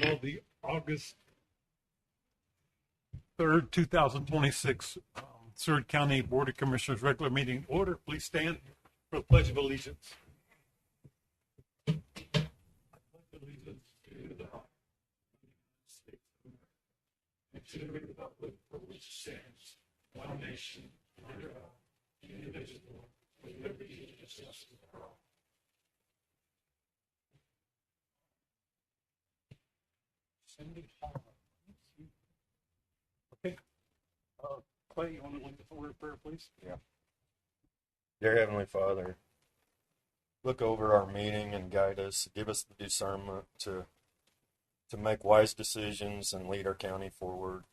Well, the August 3rd, 2026 Seward County Board of Commissioners regular meeting order. Please stand for the Pledge of Allegiance. I pledge allegiance to the United States and to the republic for which it stands, one nation, under God, indivisible, with liberty and justice for all. Okay. Clay, you want to lead the word of prayer, please? Yeah. Dear Heavenly Father, look over our meeting and guide us. Give us the discernment to make wise decisions and lead our county forward.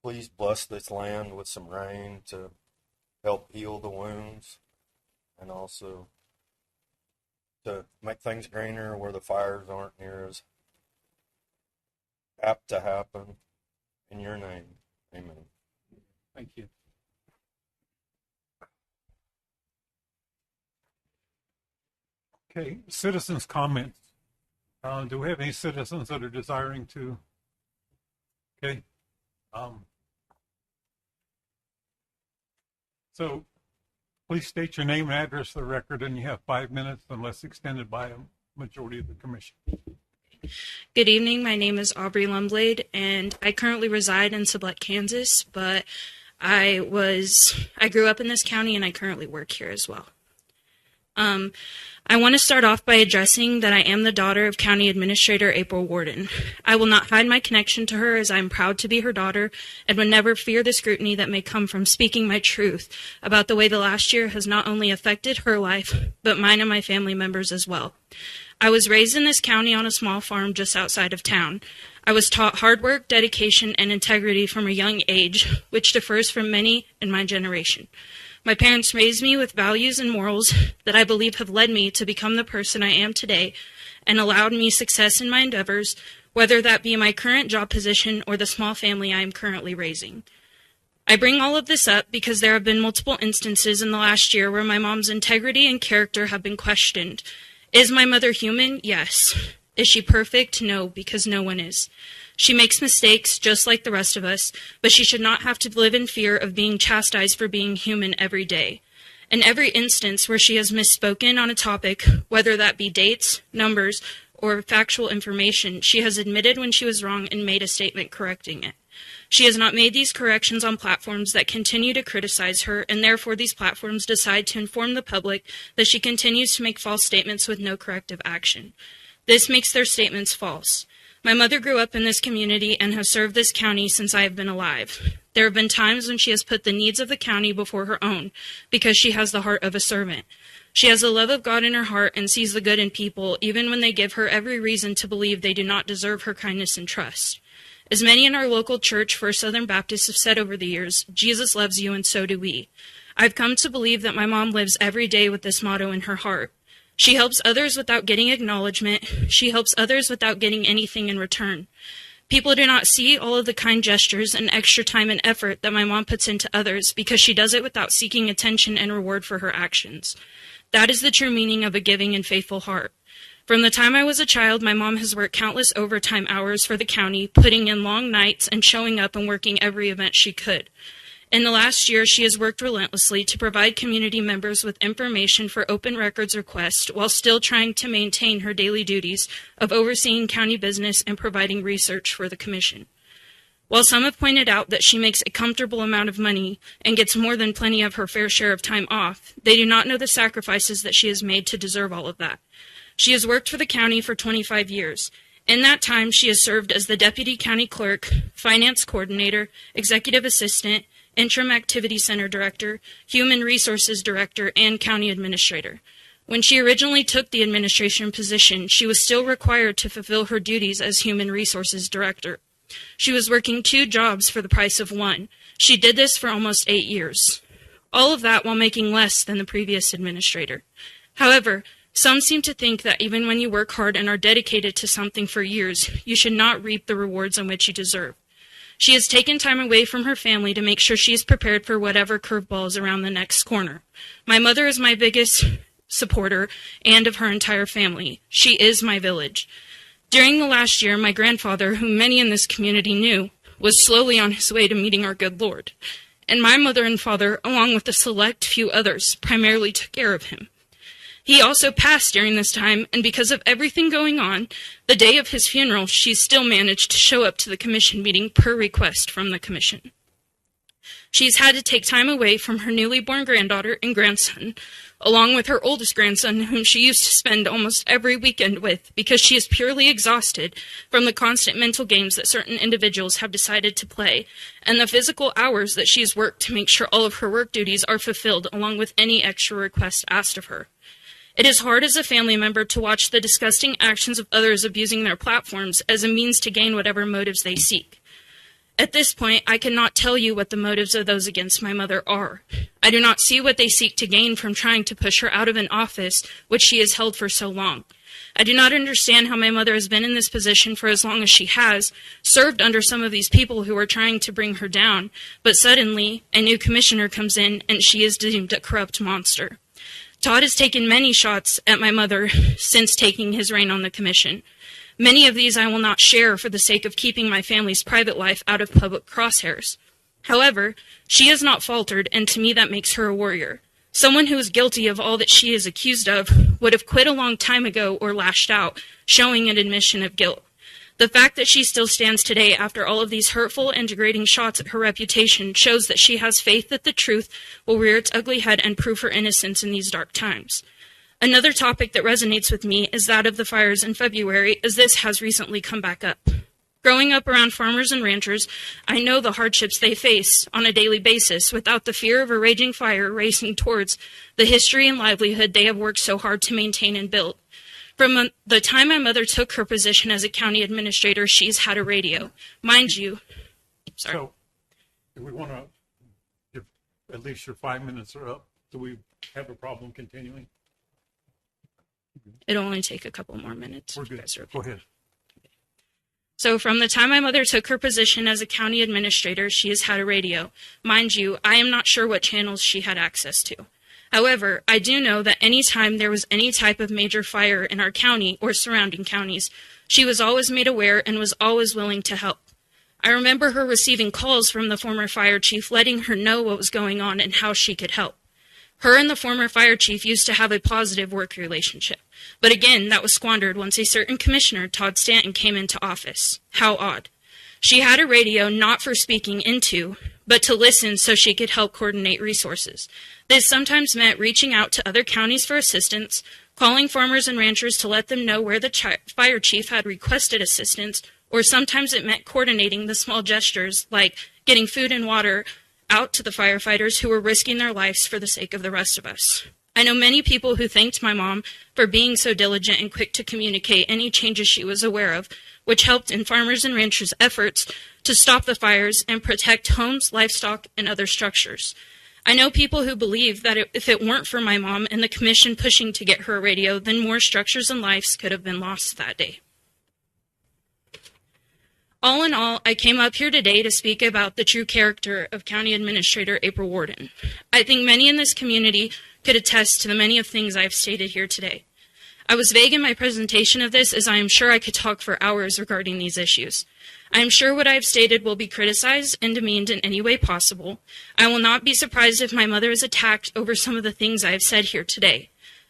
Please bless this land with some rain to help heal the wounds and also to make things greener where the fires aren't near as apt to happen. In your name, amen. Thank you. Okay, citizens' comments. Do we have any citizens that are desiring to? Okay. So please state your name and address for the record, and you have 5 minutes unless extended by a majority of the commission. Good evening. My name is Aubrey Lumblade, and I currently reside in Sublette, Kansas, but I grew up in this county, and I currently work here as well. I want to start off by addressing that I am the daughter of County Administrator April Warden. I will not hide my connection to her, as I am proud to be her daughter and would never fear the scrutiny that may come from speaking my truth about the way the last year has not only affected her life, but mine and my family members as well. I was raised in this county on a small farm just outside of town. I was taught hard work, dedication, and integrity from a young age, which differs from many in my generation. My parents raised me with values and morals that I believe have led me to become the person I am today and allowed me success in my endeavors, whether that be my current job position or the small family I am currently raising. I bring all of this up because there have been multiple instances in the last year where my mom's integrity and character have been questioned. Is my mother human? Yes. Is she perfect? No, because no one is. She makes mistakes just like the rest of us, but she should not have to live in fear of being chastised for being human every day. In every instance where she has misspoken on a topic, whether that be dates, numbers, or factual information, she has admitted when she was wrong and made a statement correcting it. She has not made these corrections on platforms that continue to criticize her, and therefore these platforms decide to inform the public that she continues to make false statements with no corrective action. This makes their statements false. My mother grew up in this community and has served this county since I have been alive. There have been times when she has put the needs of the county before her own, because she has the heart of a servant. She has the love of God in her heart and sees the good in people, even when they give her every reason to believe they do not deserve her kindness and trust. As many in our local church, First Southern Baptist, have said over the years, Jesus loves you and so do we. I've come to believe that my mom lives every day with this motto in her heart. She helps others without getting acknowledgement. She helps others without getting anything in return. People do not see all of the kind gestures and extra time and effort that my mom puts into others because she does it without seeking attention and reward for her actions. That is the true meaning of a giving and faithful heart. From the time I was a child, my mom has worked countless overtime hours for the county, putting in long nights and showing up and working every event she could. In the last year, she has worked relentlessly to provide community members with information for open records requests while still trying to maintain her daily duties of overseeing county business and providing research for the commission. While some have pointed out that she makes a comfortable amount of money and gets more than plenty of her fair share of time off, they do not know the sacrifices that she has made to deserve all of that. She has worked for the county for 25 years. In that time, she has served as the Deputy County Clerk, Finance Coordinator, Executive Assistant, Interim Activity Center Director, Human Resources Director, and County Administrator. When she originally took the administration position, she was still required to fulfill her duties as Human Resources Director. She was working 2 jobs for the price of 1. She did this for almost 8 years. All of that while making less than the previous administrator. However, some seem to think that even when you work hard and are dedicated to something for years, you should not reap the rewards on which you deserve. She has taken time away from her family to make sure she is prepared for whatever curveball is around the next corner. My mother is my biggest supporter and of her entire family. She is my village. During the last year, my grandfather, whom many in this community knew, was slowly on his way to meeting our good Lord. And my mother and father, along with a select few others, primarily took care of him. He also passed during this time, and because of everything going on, the day of his funeral, she still managed to show up to the commission meeting per request from the commission. She's had to take time away from her newly born granddaughter and grandson, along with her oldest grandson, whom she used to spend almost every weekend with, because she is purely exhausted from the constant mental games that certain individuals have decided to play, and the physical hours that she has worked to make sure all of her work duties are fulfilled, along with any extra requests asked of her. It is hard as a family member to watch the disgusting actions of others abusing their platforms as a means to gain whatever motives they seek. At this point, I cannot tell you what the motives of those against my mother are. I do not see what they seek to gain from trying to push her out of an office which she has held for so long. I do not understand how my mother has been in this position for as long as she has, served under some of these people who are trying to bring her down, but suddenly a new commissioner comes in and she is deemed a corrupt monster. Todd has taken many shots at my mother since taking his reign on the commission. Many of these I will not share for the sake of keeping my family's private life out of public crosshairs. However, she has not faltered, and to me that makes her a warrior. Someone who is guilty of all that she is accused of would have quit a long time ago or lashed out, showing an admission of guilt. The fact that she still stands today after all of these hurtful and degrading shots at her reputation shows that she has faith that the truth will rear its ugly head and prove her innocence in these dark times. Another topic that resonates with me is that of the fires in February, as this has recently come back up. Growing up around farmers and ranchers, I know the hardships they face on a daily basis without the fear of a raging fire racing towards the history and livelihood they have worked so hard to maintain and build. From the time my mother took her position as a county administrator, she's had a radio. Mind you, sorry. So, if we want to, if at least your 5 minutes are up, do we have a problem continuing? It'll only take a couple more minutes. We're good. Go ahead. So from the time my mother took her position as a county administrator, she has had a radio. Mind you, I am not sure what channels she had access to. However, I do know that any time there was any type of major fire in our county or surrounding counties, she was always made aware and was always willing to help. I remember her receiving calls from the former fire chief letting her know what was going on and how she could help. Her and the former fire chief used to have a positive work relationship. But again, that was squandered once a certain commissioner, Todd Stanton, came into office. How odd. She had a radio not for speaking into, but to listen so she could help coordinate resources. This sometimes meant reaching out to other counties for assistance, calling farmers and ranchers to let them know where the fire chief had requested assistance, or sometimes it meant coordinating the small gestures like getting food and water out to the firefighters who were risking their lives for the sake of the rest of us. I know many people who thanked my mom for being so diligent and quick to communicate any changes she was aware of, which helped in farmers and ranchers' efforts to stop the fires and protect homes, livestock, and other structures. I know people who believe that if it weren't for my mom and the commission pushing to get her a radio, then more structures and lives could have been lost that day. All in all, I came up here today to speak about the true character of County Administrator April Warden. I think many in this community could attest to the many of things I've stated here today. I was vague in my presentation of this, as I am sure I could talk for hours regarding these issues. I am sure what I have stated will be criticized and demeaned in any way possible. I will not be surprised if my mother is attacked over some of the things I have said here today.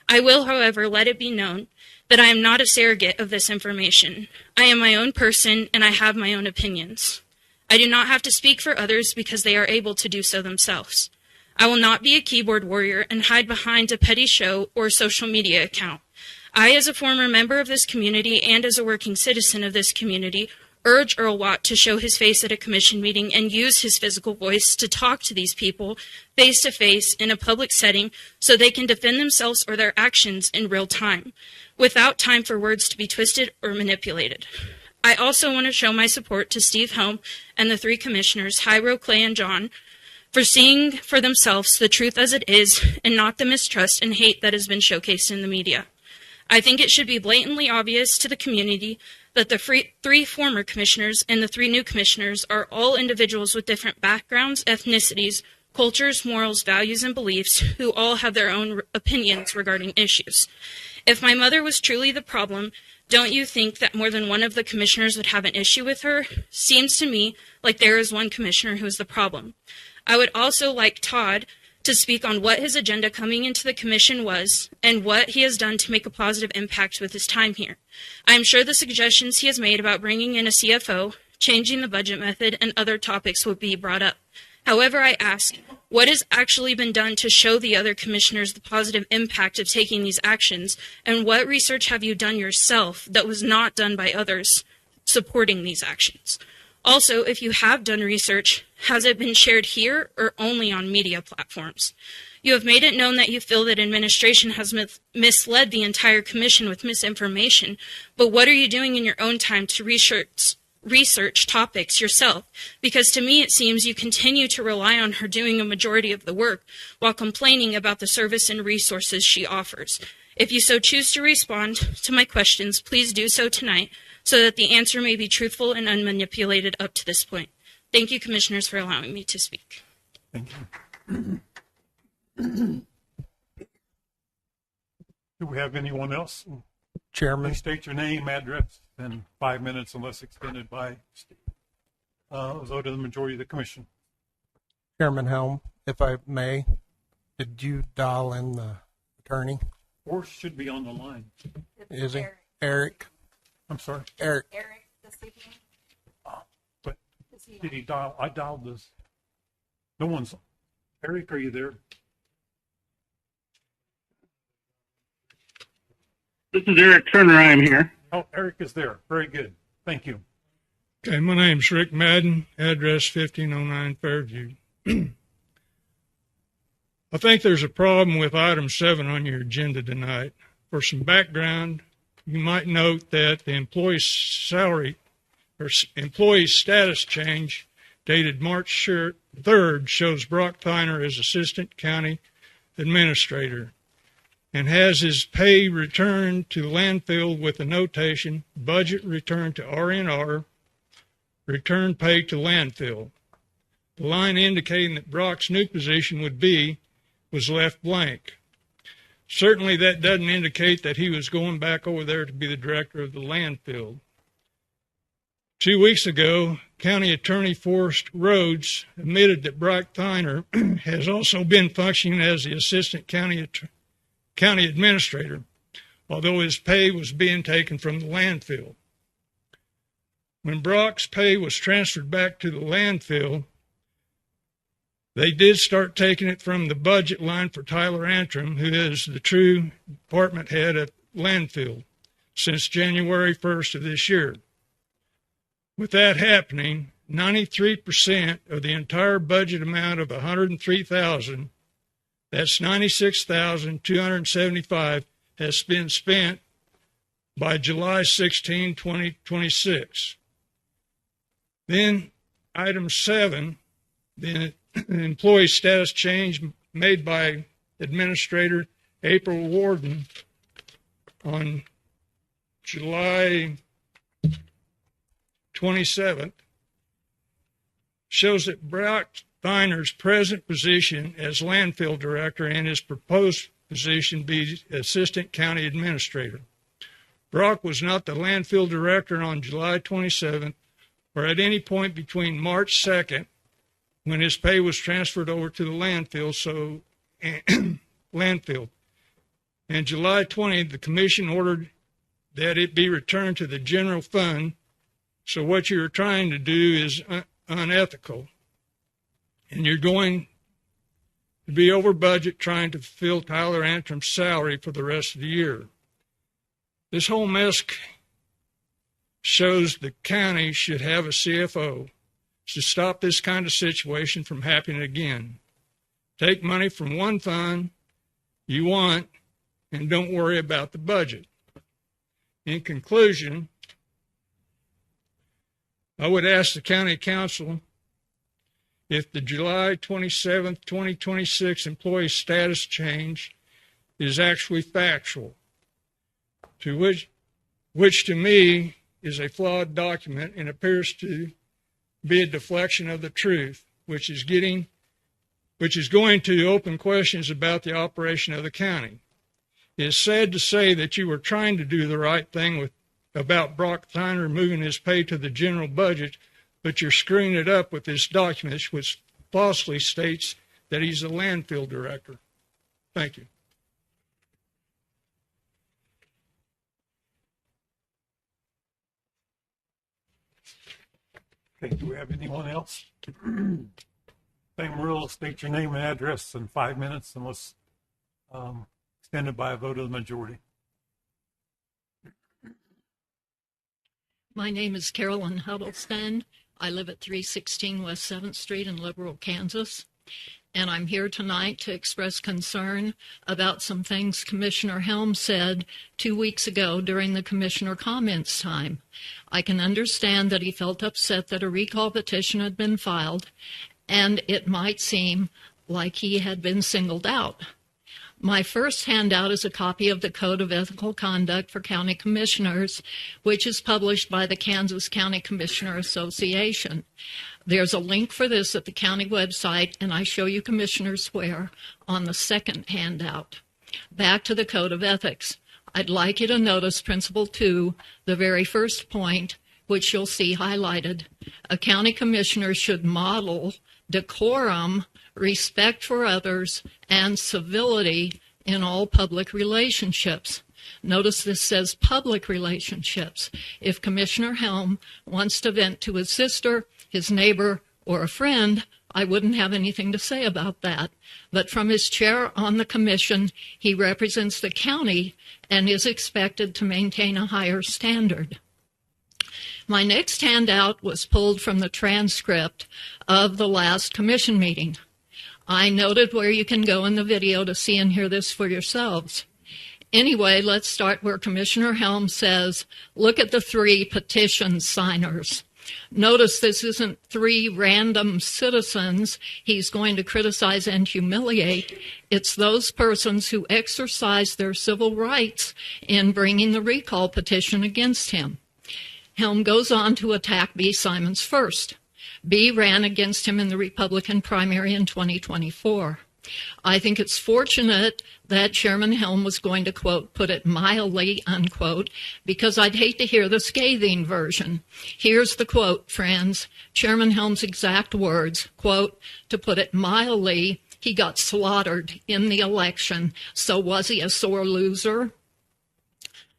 I will, however, let it be known that I am not a surrogate of this information. I am my own person, and I have my own opinions. I do not have to speak for others because they are able to do so themselves. I will not be a keyboard warrior and hide behind a petty show or social media account. I, as a former member of this community and as a working citizen of this community, urge Earl Watt to show his face at a commission meeting and use his physical voice to talk to these people face to face in a public setting so they can defend themselves or their actions in real time, without time for words to be twisted or manipulated. I also want to show my support to Steve Helm and the three commissioners, Hyro, Clay, and John, for seeing for themselves the truth as it is and not the mistrust and hate that has been showcased in the media. I think it should be blatantly obvious to the community that the three former commissioners and the three new commissioners are all individuals with different backgrounds, ethnicities, cultures, morals, values, and beliefs who all have their own opinions regarding issues. If my mother was truly the problem, don't you think that more than one of the commissioners would have an issue with her? Seems to me like there is one commissioner who is the problem. I would also like Todd to speak on what his agenda coming into the commission was and what he has done to make a positive impact with his time here. I am sure the suggestions he has made about bringing in a CFO, changing the budget method, and other topics will be brought up. However, I ask, what has actually been done to show the other commissioners the positive impact of taking these actions, and what research have you done yourself that was not done by others supporting these actions? Also, if you have done research, has it been shared here or only on media platforms? You have made it known that you feel that administration has misled the entire commission with misinformation, but what are you doing in your own time to research topics yourself? Because to me it seems you continue to rely on her doing a majority of the work while complaining about the service and resources she offers. If you so choose to respond to my questions, please do so tonight, so that the answer may be truthful and unmanipulated up to this point. Thank you, Commissioners, for allowing me to speak. Thank you. Do we have anyone else? Chairman, Please state your name, address, and 5 minutes unless extended by vote of the majority of the commission. Chairman Helm, if I may, did you dial in the attorney? Or should be on the line. Is he? Eric? I'm sorry. Eric. Eric this evening. But did he dial? I dialed this. No one's. Eric, are you there? This is Eric Turner. I am here. Oh, Eric is there. Very good. Thank you. Okay, my name's Rick Madden, address 1509 Fairview. I think there's a problem with item 7 on your agenda tonight. For some background, you might note that the employee's salary or employee's status change dated March 3rd shows Brock Piner as Assistant County Administrator and has his pay returned to landfill with the notation, budget returned to RNR, return pay to landfill. The line indicating that Brock's new position would be was left blank. Certainly that doesn't indicate that he was going back over there to be the director of the landfill. 2 weeks ago, County Attorney Forrest Rhodes admitted that Brock Thiner has also been functioning as the assistant county administrator, although his pay was being taken from the landfill. When Brock's pay was transferred back to the landfill, they did start taking it from the budget line for Tyler Antrim, who is the true department head at landfill, since January 1st of this year. With that happening, 93% of the entire budget amount of $103,000, that's $96,275, has been spent by July 16, 2026. Then, item 7, the employee status change made by Administrator April Warden on July 27th shows that Brock Thiner's present position as landfill director and his proposed position be assistant county administrator. Brock was not the landfill director on July 27th or at any point between March 2nd, when his pay was transferred over to the landfill, and July 20th, the commission ordered that it be returned to the general fund. So what you're trying to do is unethical, and you're going to be over budget trying to fulfill Tyler Antrim's salary for the rest of the year. This whole mess shows the county should have a CFO to stop this kind of situation from happening again. Take money from one fund you want and don't worry about the budget. In conclusion, I would ask the county council if the July 27th, 2026 employee status change is actually factual, which to me is a flawed document and appears to be a deflection of the truth, which is going to open questions about the operation of the county. It is sad to say that you were trying to do the right thing about Brock Thiner moving his pay to the general budget, but you're screwing it up with this document, which falsely states that he's a landfill director. Thank you. Okay, do we have anyone else? Same rule, state your name and address in 5 minutes unless extended by a vote of the majority. My name is Carolyn Huddleston. I live at 316 West 7th Street in Liberal, Kansas. And I'm here tonight to express concern about some things Commissioner Helm said 2 weeks ago during the commissioner comments time. I can understand that he felt upset that a recall petition had been filed, and it might seem like he had been singled out. My first handout is a copy of the Code of Ethical Conduct for County Commissioners, which is published by the Kansas County Commissioner Association. There's a link for this at the county website, and I show you commissioners where on the second handout. Back to the Code of Ethics. I'd like you to notice Principle 2, the very first point, which you'll see highlighted. A county commissioner should model decorum, respect for others, and civility in all public relationships. Notice this says public relationships. If Commissioner Helm wants to vent to his sister, his neighbor, or a friend, I wouldn't have anything to say about that. But from his chair on the commission, he represents the county and is expected to maintain a higher standard. My next handout was pulled from the transcript of the last commission meeting. I noted where you can go in the video to see and hear this for yourselves. Anyway, let's start where Commissioner Helm says, look at the 3 petition signers. Notice this isn't 3 random citizens he's going to criticize and humiliate. It's those persons who exercise their civil rights in bringing the recall petition against him. Helm goes on to attack B. Simons first. B ran against him in the Republican primary in 2024. I think it's fortunate that Chairman Helm was going to, quote, put it mildly, unquote, because I'd hate to hear the scathing version. Here's the quote, friends. Chairman Helm's exact words, quote, to put it mildly, he got slaughtered in the election, so was he a sore loser?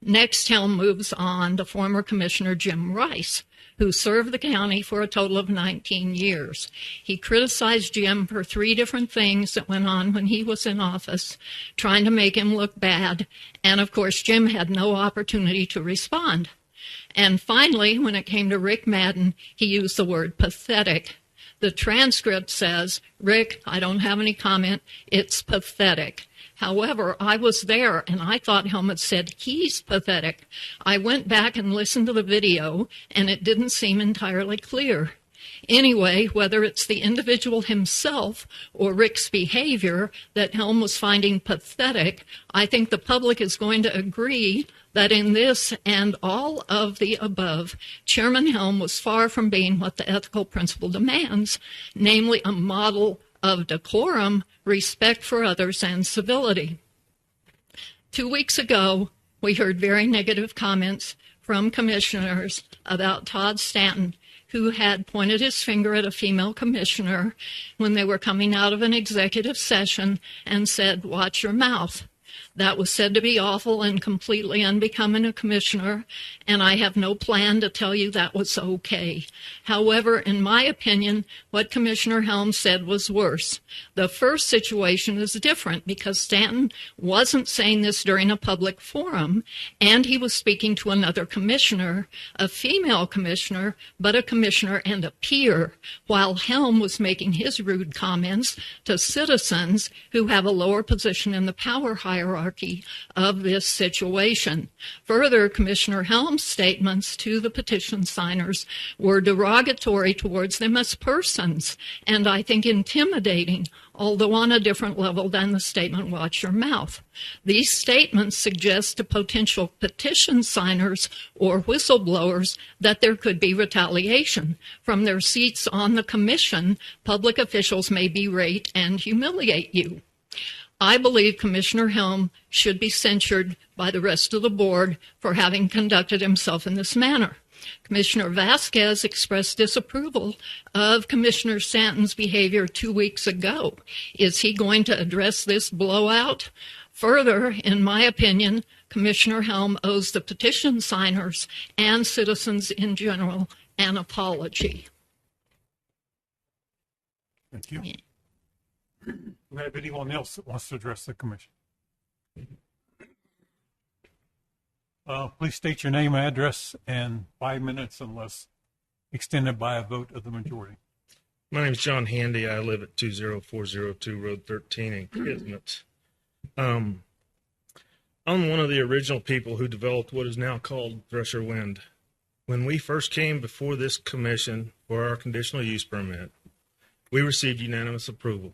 Next, Helm moves on to former Commissioner Jim Rice, who served the county for a total of 19 years. He criticized Jim for 3 different things that went on when he was in office, trying to make him look bad, and of course Jim had no opportunity to respond. And finally, when it came to Rick Madden, he used the word pathetic. The transcript says, Rick, I don't have any comment, it's pathetic. However, I was there, and I thought Helm had said he's pathetic. I went back and listened to the video, and it didn't seem entirely clear. Anyway, whether it's the individual himself or Rick's behavior that Helm was finding pathetic, I think the public is going to agree that in this and all of the above, Chairman Helm was far from being what the ethical principle demands, namely a model of decorum, respect for others, and civility. 2 weeks ago, we heard very negative comments from commissioners about Todd Stanton, who had pointed his finger at a female commissioner when they were coming out of an executive session and said, watch your mouth. That was said to be awful and completely unbecoming a commissioner, and I have no plan to tell you that was okay. However, in my opinion, what Commissioner Helm said was worse. The first situation is different because Stanton wasn't saying this during a public forum, and he was speaking to another commissioner, a female commissioner, but a commissioner and a peer, while Helm was making his rude comments to citizens who have a lower position in the power hierarchy of this situation. Further, Commissioner Helm's statements to the petition signers were derogatory towards them as persons, and I think intimidating, although on a different level than the statement, watch your mouth. These statements suggest to potential petition signers or whistleblowers that there could be retaliation. From their seats on the commission, public officials may berate and humiliate you. I believe Commissioner Helm should be censured by the rest of the board for having conducted himself in this manner. Commissioner Vasquez expressed disapproval of Commissioner Stanton's behavior 2 weeks ago. Is he going to address this blowout? Further, in my opinion, Commissioner Helm owes the petition signers and citizens in general an apology. Thank you. Do we have anyone else that wants to address the commission? Please state your name, address, and 5 minutes unless extended by a vote of the majority. My name is John Handy. I live at 20402 Road 13 in Kismet. I'm one of the original people who developed what is now called Thresher Wind. When we first came before this commission for our conditional use permit, we received unanimous approval.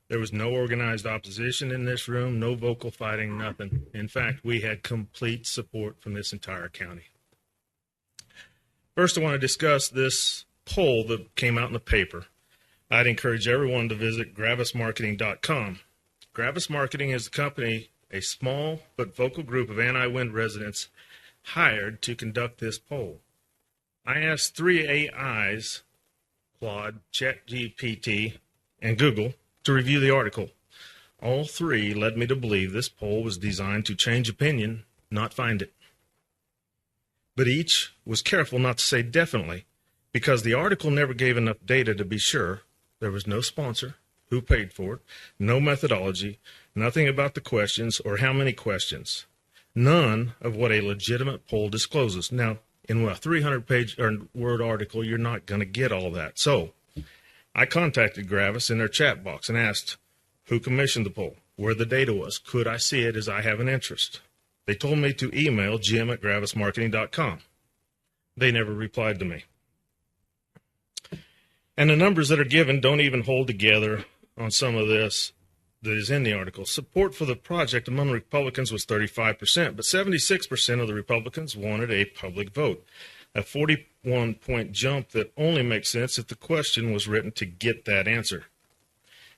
There was no organized opposition in this room, no vocal fighting, nothing. In fact, we had complete support from this entire county. First, I want to discuss this poll that came out in the paper. I'd encourage everyone to visit gravismarketing.com. Gravis Marketing is a company, a small but vocal group of anti-wind residents hired to conduct this poll. I asked 3 AIs, Claude, ChatGPT, and Google, to review the article. All 3 led me to believe this poll was designed to change opinion, not find it. But each was careful not to say definitely, because the article never gave enough data to be sure. There was no sponsor, who paid for it, no methodology, nothing about the questions or how many questions. None of what a legitimate poll discloses. Now, in a 300-page word article, you're not going to get all that. So, I contacted Gravis in their chat box and asked who commissioned the poll, where the data was, could I see it as I have an interest. They told me to email jim@gravismarketing.com. They never replied to me. And the numbers that are given don't even hold together on some of this that is in the article. Support for the project among Republicans was 35%, but 76% of the Republicans wanted a public vote. A 41-point jump that only makes sense if the question was written to get that answer.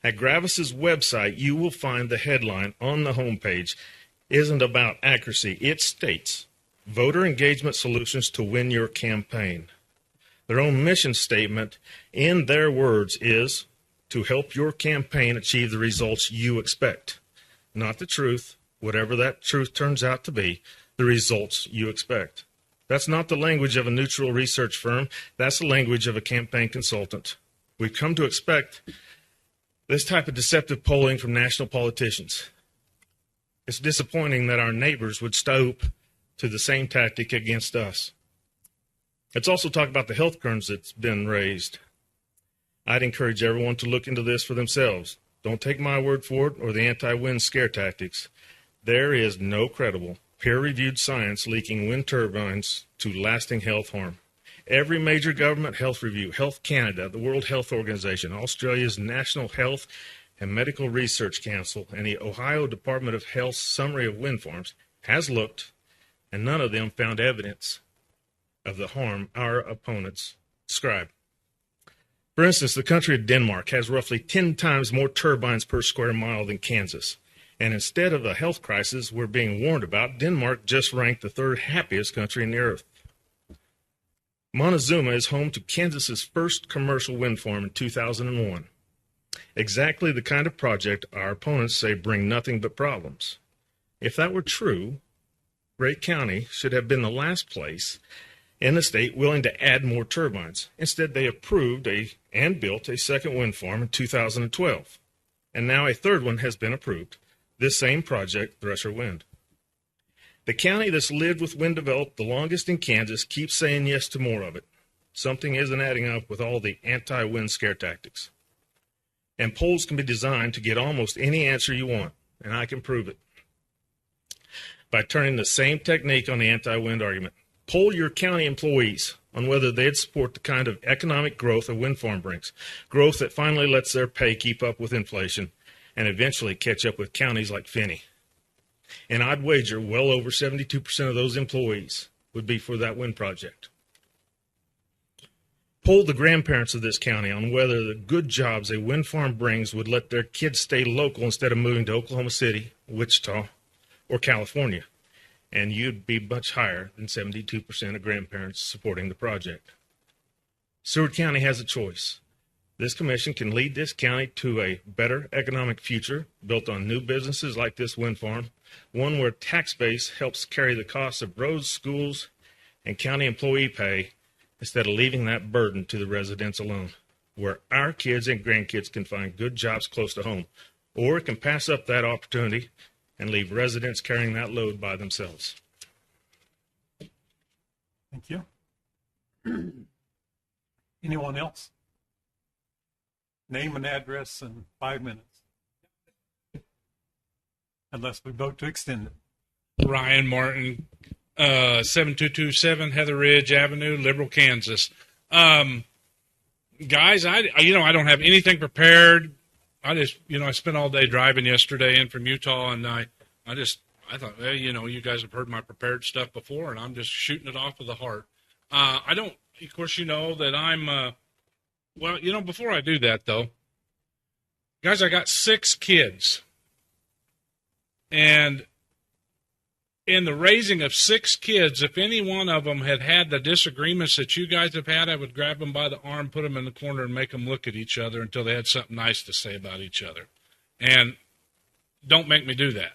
At Gravis's website, you will find the headline on the homepage isn't about accuracy. It states, voter engagement solutions to win your campaign. Their own mission statement, in their words, is to help your campaign achieve the results you expect. Not the truth, whatever that truth turns out to be, the results you expect. That's not the language of a neutral research firm. That's the language of a campaign consultant. We've come to expect this type of deceptive polling from national politicians. It's disappointing that our neighbors would stoop to the same tactic against us. Let's also talk about the health concerns that's been raised. I'd encourage everyone to look into this for themselves. Don't take my word for it or the anti-wind scare tactics. There is no credible, peer-reviewed science linking wind turbines to lasting health harm. Every major government health review, Health Canada, the World Health Organization, Australia's National Health and Medical Research Council, and the Ohio Department of Health's summary of wind farms has looked, and none of them found evidence of the harm our opponents describe. For instance, the country of Denmark has roughly 10 times more turbines per square mile than Kansas. And instead of a health crisis we're being warned about, Denmark just ranked the third happiest country on the earth. Montezuma is home to Kansas's first commercial wind farm in 2001. Exactly the kind of project our opponents say bring nothing but problems. If that were true, Wright County should have been the last place in the state willing to add more turbines. Instead, they approved and built a second wind farm in 2012. And now a third one has been approved. This same project, Thresher Wind. The county that's lived with wind developed the longest in Kansas keeps saying yes to more of it. Something isn't adding up with all the anti-wind scare tactics. And polls can be designed to get almost any answer you want, and I can prove it. By turning the same technique on the anti-wind argument. Poll your county employees on whether they'd support the kind of economic growth a wind farm brings, growth that finally lets their pay keep up with inflation and eventually catch up with counties like Finney. And I'd wager well over 72% of those employees would be for that wind project. Poll the grandparents of this county on whether the good jobs a wind farm brings would let their kids stay local instead of moving to Oklahoma City, Wichita, or California. And you'd be much higher than 72% of grandparents supporting the project. Seward County has a choice. This commission can lead this county to a better economic future built on new businesses like this wind farm, one where tax base helps carry the cost of roads, schools, and county employee pay instead of leaving that burden to the residents alone, where our kids and grandkids can find good jobs close to home, or can pass up that opportunity and leave residents carrying that load by themselves. Thank you. Anyone else? Name and address in 5 minutes. Unless we vote to extend it. Ryan Martin, 7227 Heather Ridge Avenue, Liberal, Kansas. Guys, I don't have anything prepared. I spent all day driving yesterday in from Utah, and I thought, well, you guys have heard my prepared stuff before, and I'm just shooting it off of the heart. Of course, that I'm, before I do that, though, guys, I got 6 kids. And in the raising of 6 kids, if any one of them had the disagreements that you guys have had, I would grab them by the arm, put them in the corner, and make them look at each other until they had something nice to say about each other. And don't make me do that.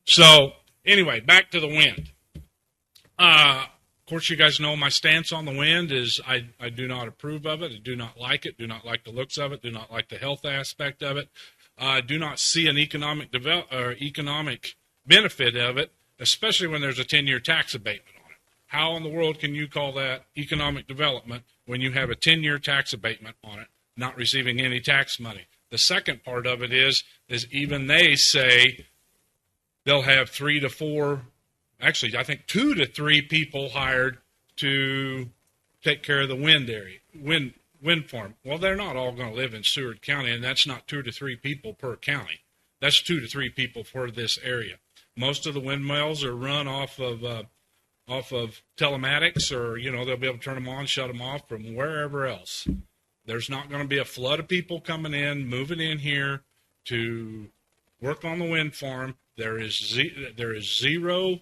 So, anyway, back to the wind. Of course, you guys know my stance on the wind is I do not approve of it. I do not like it. Do not like the looks of it. Do not like the health aspect of it. Do not see an economic benefit of it, especially when there's a 10-year tax abatement on it. How in the world can you call that economic development when you have a 10-year tax abatement on it, not receiving any tax money? The second part of it is even they say they'll have 3 to 4, actually I think 2 to 3 people hired to take care of the wind farm. Well, they're not all going to live in Seward County, and that's not 2 to 3 people per county. That's 2 to 3 people for this area. Most of the windmills are run off of telematics, or they'll be able to turn them on, shut them off from wherever else. There's not going to be a flood of people coming in, moving in here to work on the wind farm. There is zero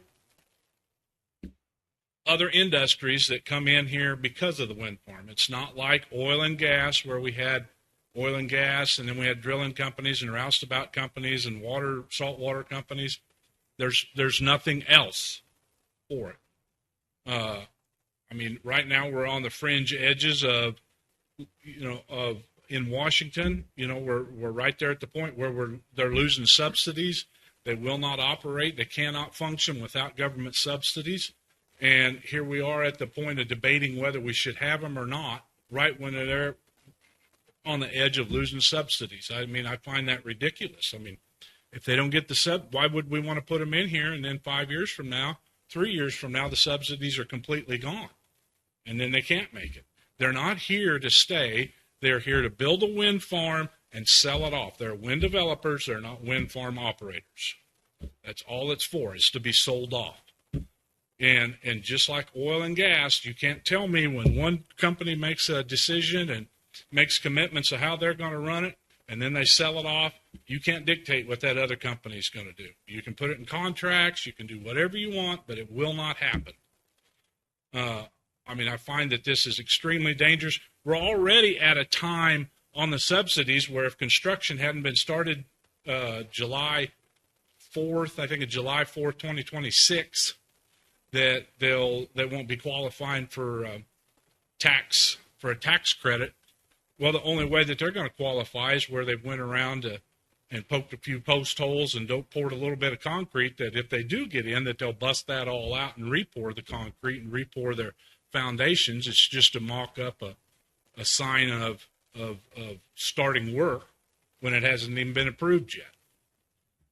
other industries that come in here because of the wind farm. It's not like oil and gas, where we had oil and gas, and then we had drilling companies and roustabout companies and saltwater companies. There's nothing else for it. I mean, right now we're on the fringe edges of in Washington, we're right there at the point where they're losing subsidies. They will not operate. They cannot function without government subsidies. And here we are at the point of debating whether we should have them or not, right when they're on the edge of losing subsidies. I mean, I find that ridiculous. I mean, if they don't get the why would we want to put them in here? And then 5 years from now, 3 years from now, the subsidies are completely gone. And then they can't make it. They're not here to stay. They're here to build a wind farm and sell it off. They're wind developers. They're not wind farm operators. That's all it's for, is to be sold off. And just like oil and gas, you can't tell me when one company makes a decision and makes commitments of how they're going to run it, and then they sell it off. You can't dictate what that other company is going to do. You can put it in contracts. You can do whatever you want, but it will not happen. I mean, I find that this is extremely dangerous. We're already at a time on the subsidies where if construction hadn't been started July 4th, I think it's July 4th, 2026, that they won't be qualifying for a tax credit. Well, the only way that they're going to qualify is where they went around and poked a few post holes and poured a little bit of concrete, that if they do get in, that they'll bust that all out and re-pour the concrete and re-pour their foundations. It's just to mock up a sign of starting work when it hasn't even been approved yet.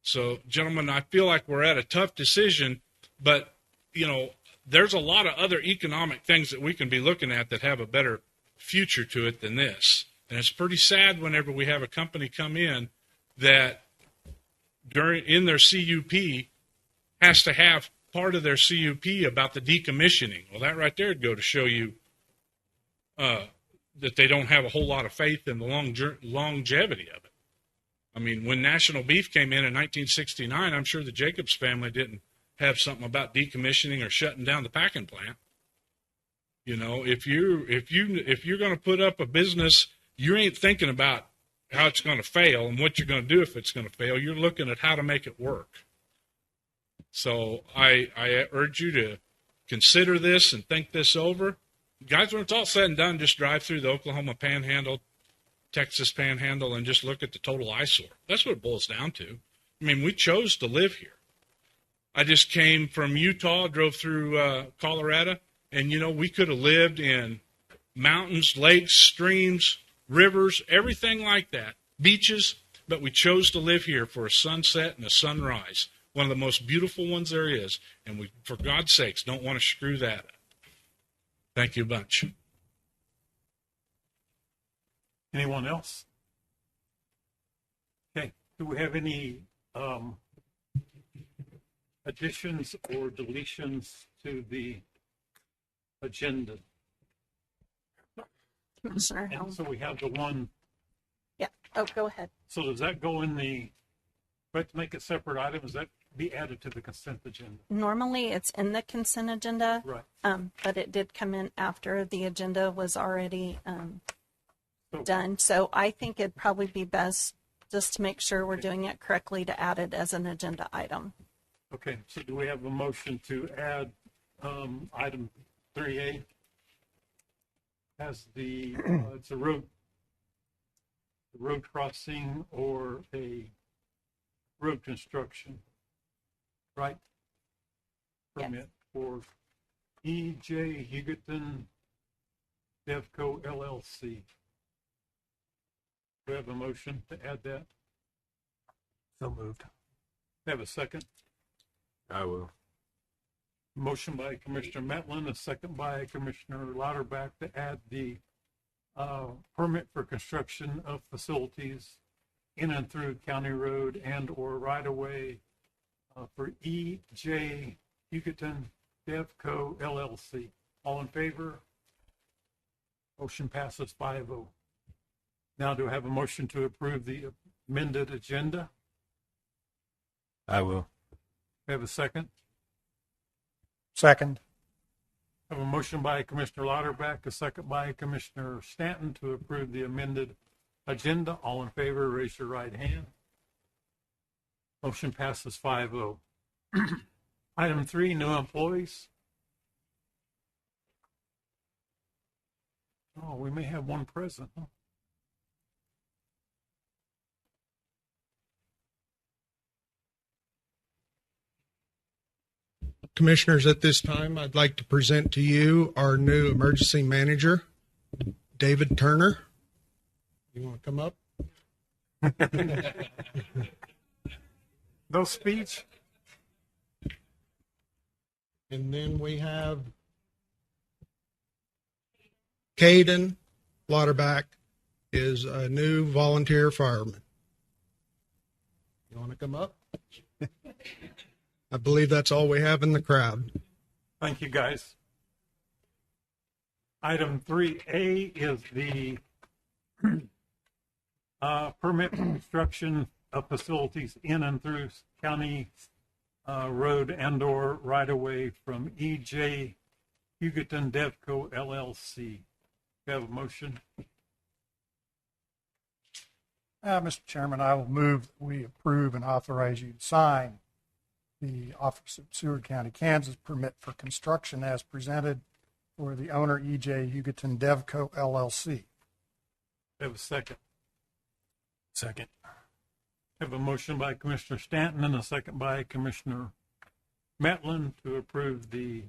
So, gentlemen, I feel like we're at a tough decision, but there's a lot of other economic things that we can be looking at that have a better future to it than this. And it's pretty sad whenever we have a company come in that in their CUP has to have part of their CUP about the decommissioning. Well, that right there would go to show you that they don't have a whole lot of faith in the longevity of it. I mean, when National Beef came in 1969, I'm sure the Jacobs family didn't have something about decommissioning or shutting down the packing plant. If you're going to put up a business, you ain't thinking about how it's going to fail and what you're going to do if it's going to fail. You're looking at how to make it work. So I urge you to consider this and think this over. Guys, when it's all said and done, just drive through the Oklahoma Panhandle, Texas Panhandle, and just look at the total eyesore. That's what it boils down to. I mean, we chose to live here. I just came from Utah, drove through Colorado, and, we could have lived in mountains, lakes, streams, rivers, everything like that, beaches, but we chose to live here for a sunset and a sunrise, one of the most beautiful ones there is, and we, for God's sakes, don't want to screw that up. Thank you a bunch. Anyone else? Okay. Do we have any additions or deletions to the agenda? Commissioner Helm. And so we have the one. Yeah. Oh, go ahead. So does that go in the, but to make it separate item, does that be added to the consent agenda? Normally it's in the consent agenda, Right. but it did come in after the agenda was already done. So I think it'd probably be best just to make sure we're doing it correctly to add it as an agenda item. Okay. So do we have a motion to add item 3A as the it's a road crossing or a road construction, right? Permit for E.J. Hugerton Devco LLC. Do we have a motion to add that? So moved. Have a second? I will. Motion by Commissioner Metlin, a second by Commissioner Lauterbach to add the permit for construction of facilities in and through county road and or right of way for E.J. Hugerton Devco LLC. All in favor? Motion passes 5-0. Now do I have a motion to approve the amended agenda? I will. Have a second? Second. Have a motion by Commissioner Lauterbach, a second by Commissioner Stanton to approve the amended agenda. All in favor, raise your right hand. Motion passes 5-0. Item 3, new employees. Oh, we may have one present. Huh? Commissioners, at this time, I'd like to present to you our new emergency manager, David Turner. You want to come up? No speech? And then we have Caden Lauterbach is a new volunteer fireman. You want to come up? I believe that's all we have in the crowd. Thank you, guys. Item 3A is the permit for construction of facilities in and through county road and/or right-of-way from E.J. Hugoton Devco LLC. We have a motion. Mr. Chairman, I will move that we approve and authorize you to sign the Office of Seward County, Kansas permit for construction as presented for the owner E.J. Hugoton Devco LLC. Have a second. Second. Have a motion by Commissioner Stanton and a second by Commissioner Metlin to approve the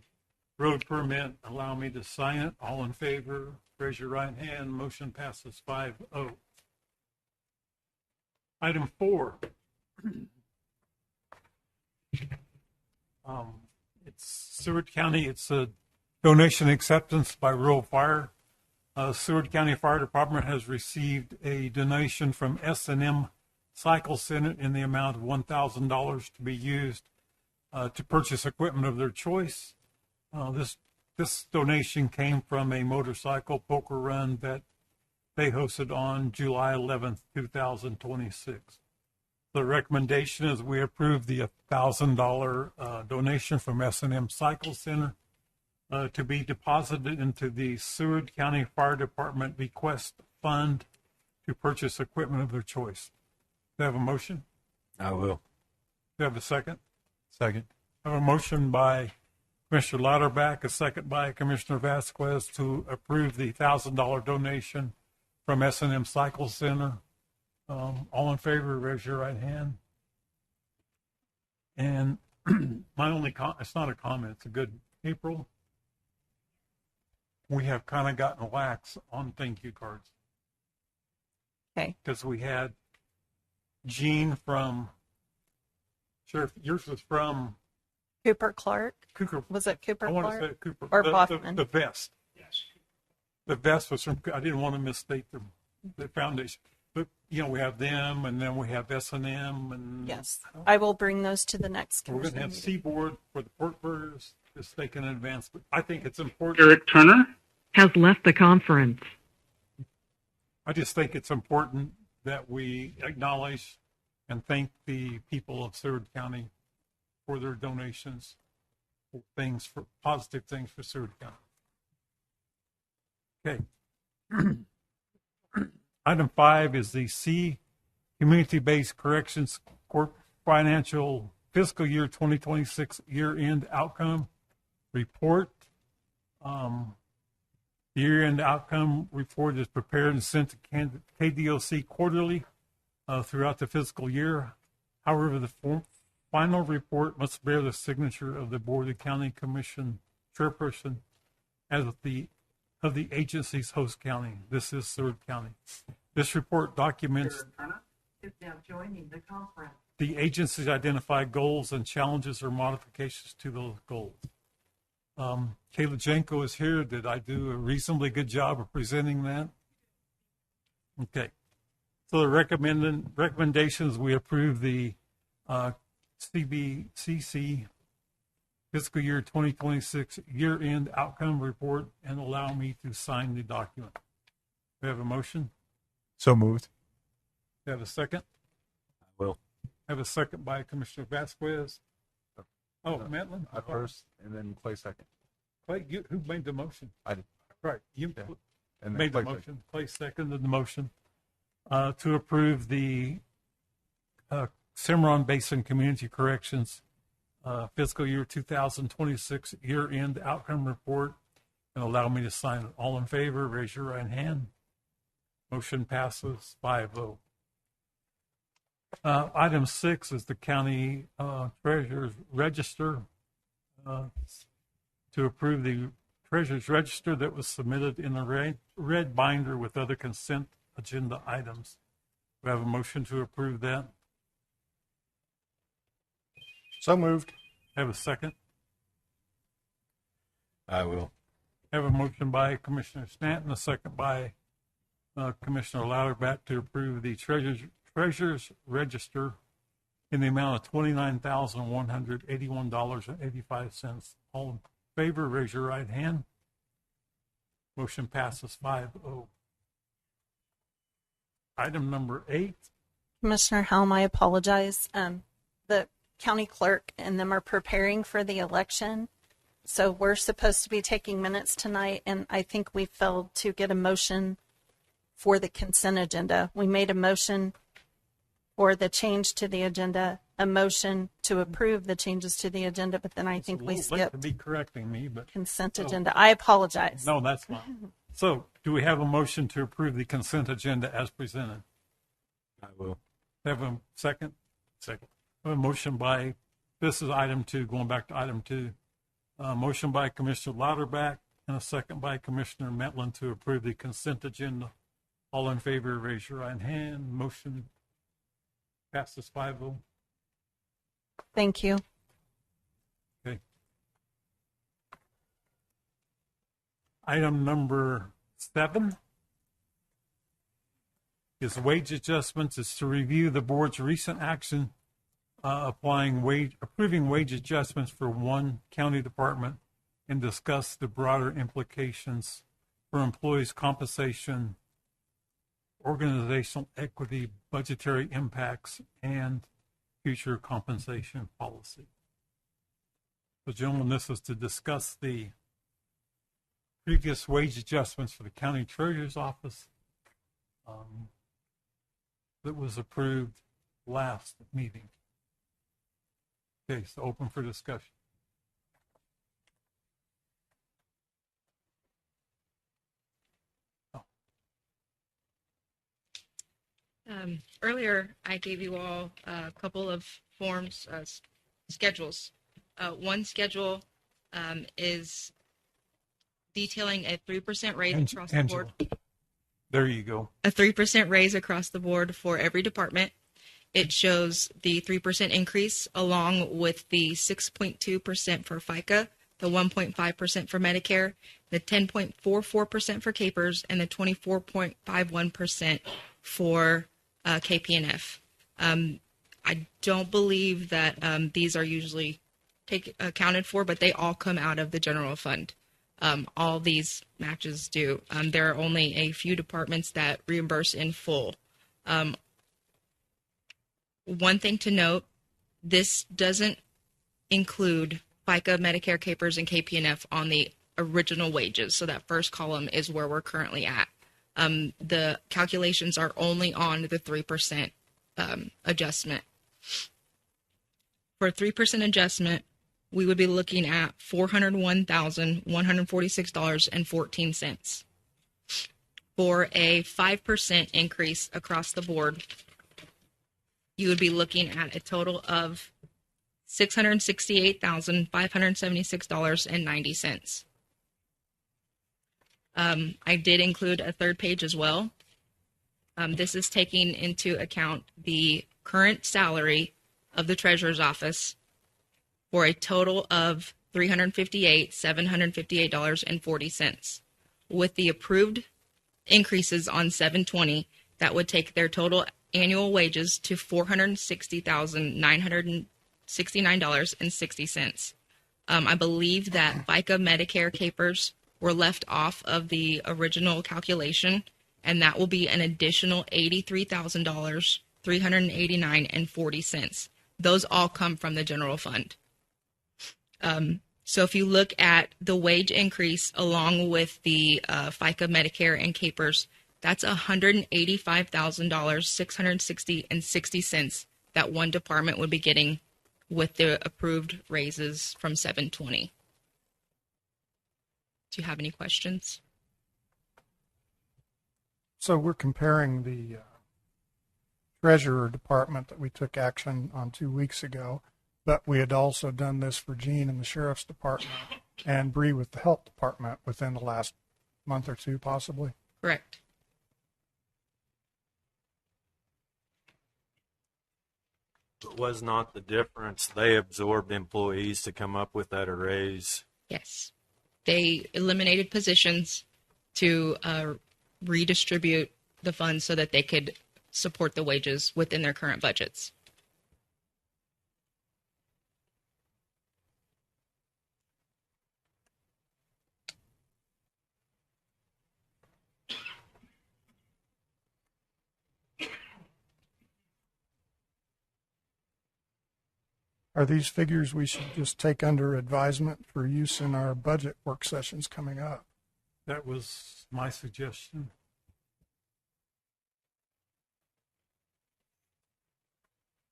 road permit. Allow me to sign it. All in favor, raise your right hand. Motion passes 5-0. Item 4. It's Seward County. It's a donation acceptance by Rural Fire. Seward County Fire Department has received a donation from S&M Cycle Center in the amount of $1,000 to be used to purchase equipment of their choice. This donation came from a motorcycle poker run that they hosted on July 11th, 2026. The recommendation is we approve the $1,000 donation from S&M Cycle Center to be deposited into the Seward County Fire Department bequest fund to purchase equipment of their choice. Do you have a motion? I will. Do you have a second? Second. I have a motion by Commissioner Lauterbach, a second by Commissioner Vasquez to approve the $1,000 donation from S&M Cycle Center. All in favor, raise your right hand. And my only it's not a comment, it's a good April. We have kind of gotten lax on thank you cards. Okay. Because we had Gene from, Sheriff, yours was from Cooper Clark. Cooper. Was it Cooper I want Clark? to say Cooper. Or the Boffman? The vest. Yes. The vest was from, I didn't want to misstate the foundation. But, you know, we have them, and then we have S&M, and Yes. I will bring those to the next we're going to commission have meeting. Seaboard for the pork burgers, just they can advance. But I think it's important. Eric Turner. Has left the conference. I just think it's important that we acknowledge and thank the people of Seward County for their donations, for things, for positive things for Seward County. Okay. Item 5 is the C Community-Based Corrections Corp Financial Fiscal Year 2026 Year-End Outcome Report. The year-end outcome report is prepared and sent to KDOC quarterly throughout the fiscal year. However, the final report must bear the signature of the Board of County Commission chairperson as of the agency's host county. This is Seward County. This report documents Is now joining the conference. the agency's identified goals and challenges or modifications to those goals. Kayla Jenko is here. Did I do a reasonably good job of presenting that? Okay. So the recommendations, we approve the CBCC fiscal year 2026 year-end outcome report and allow me to sign the document. We have a motion? So moved. Have a second? Will. Have a second by Commissioner Vasquez. Oh, Matlin? I first, and then Clay second. Clay, who made the motion? I did. Right, you Yeah. And then made the Clay motion. Clay seconded the motion to approve the Cimarron Basin Community Corrections fiscal year 2026 year-end outcome report, and allow me to sign it. All in favor, raise your right hand. Motion passes 5-0. Item 6 is the county treasurer's register. To approve the treasurer's register that was submitted in the red binder with other consent agenda items. We have a motion to approve that. So moved. Have a second. I will. Have a motion by Commissioner Stanton, a second by Commissioner Louderback to approve the treasurer's register in the amount of $29,181.85. All in favor, raise your right hand. Motion passes 5-0. Item number 8. Commissioner Helm, I apologize. The county clerk and them are preparing for the election. So we're supposed to be taking minutes tonight, and I think we failed to get a motion for the consent agenda. We made a motion for the change to the agenda, a motion to approve the changes to the agenda, but then I think we It's a little late skipped to be correcting me, but consent agenda. I apologize. no, that's fine. So, do we have a motion to approve the consent agenda as presented? I will. Have a second? Second. A motion by, this is item 2, going back to item 2. Motion by Commissioner Louderback and a second by Commissioner Metlin to approve the consent agenda. All in favor, raise your right hand. Motion passes 5-0. Thank you. Okay. Item number 7 is wage adjustments. It's to review the board's recent action approving wage adjustments for one county department and discuss the broader implications for employees' compensation, organizational equity, budgetary impacts, and future compensation policy. So, gentlemen, this is to discuss the previous wage adjustments for the county treasurer's office that was approved last meeting. Okay, so open for discussion. Earlier, I gave you all a couple of forms, schedules. One schedule is detailing a 3% raise across the board. There you go. A 3% raise across the board for every department. It shows the 3% increase along with the 6.2% for FICA, the 1.5% for Medicare, the 10.44% for CAPERS, and the 24.51% for KPNF. I don't believe that these are usually accounted for, but they all come out of the general fund. All these matches do. There are only a few departments that reimburse in full. One thing to note, this doesn't include FICA, Medicare, CAPERS, and KPNF on the original wages. So that first column is where we're currently at. The calculations are only on the 3% adjustment. For a 3% adjustment, we would be looking at $401,146.14. For a 5% increase across the board, you would be looking at a total of $668,576.90. I did include a third page as well. This is taking into account the current salary of the treasurer's office for a total of $358,758.40. With the approved increases on 7/20, that would take their total annual wages to $460,969.60. I believe that FICA, Medicare, CAPERS were left off of the original calculation, and that will be an additional $83,000, $389.40. Those all come from the general fund. So if you look at the wage increase along with the FICA, Medicare, and CAPERS, that's $185,000, $660.60 that one department would be getting with the approved raises from 720. Do you have any questions? So we're comparing the treasurer department that we took action on 2 weeks ago, but we had also done this for Gene and the sheriff's department and Bree with the health department within the last month or two, possibly. Correct. But was not the difference they absorbed employees to come up with that raise? Yes. They eliminated positions to redistribute the funds so that they could support the wages within their current budgets. Are these figures we should just take under advisement for use in our budget work sessions coming up? That was my suggestion.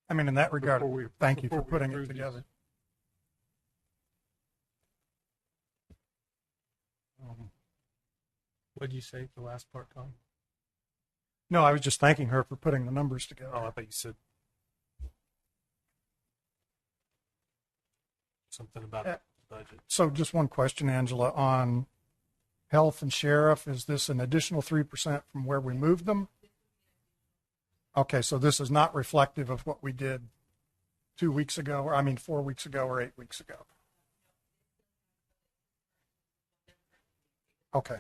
I mean, in that regard, thank you for before we putting it approve together. What did you say, the last part, Tom? No, I was just thanking her for putting the numbers together. Oh, I thought you said something about the budget. So just one question, Angela, on health and sheriff, is this an additional 3% from where we moved them? Okay, so this is not reflective of what we did 2 weeks ago, or 4 weeks ago or 8 weeks ago. Okay.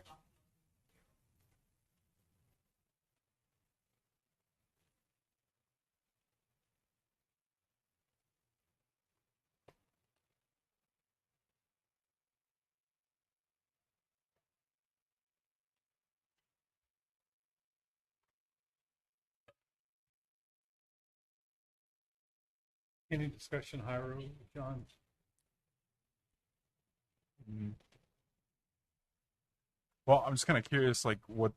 Any discussion, Hyro, John? Well, I'm just kind of curious, like what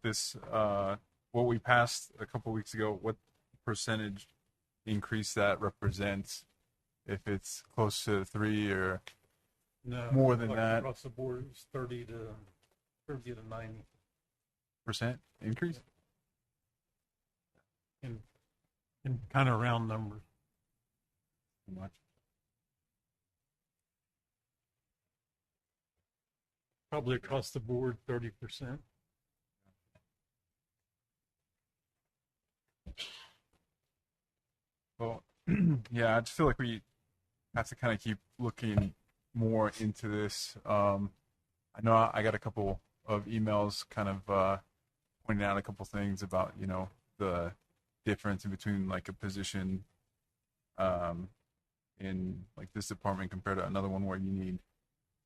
we passed a couple weeks ago, what percentage increase that represents, if it's close to 3 or No, more than like that. across the board, it was 30 to 90% increase? in kind of round numbers. Too much. Probably across the board, 30%. Well, yeah, I just feel like we have to kind of keep looking more into this. I know I got a couple of emails kind of pointing out a couple things about, the difference in between like a position in like this department compared to another one where you need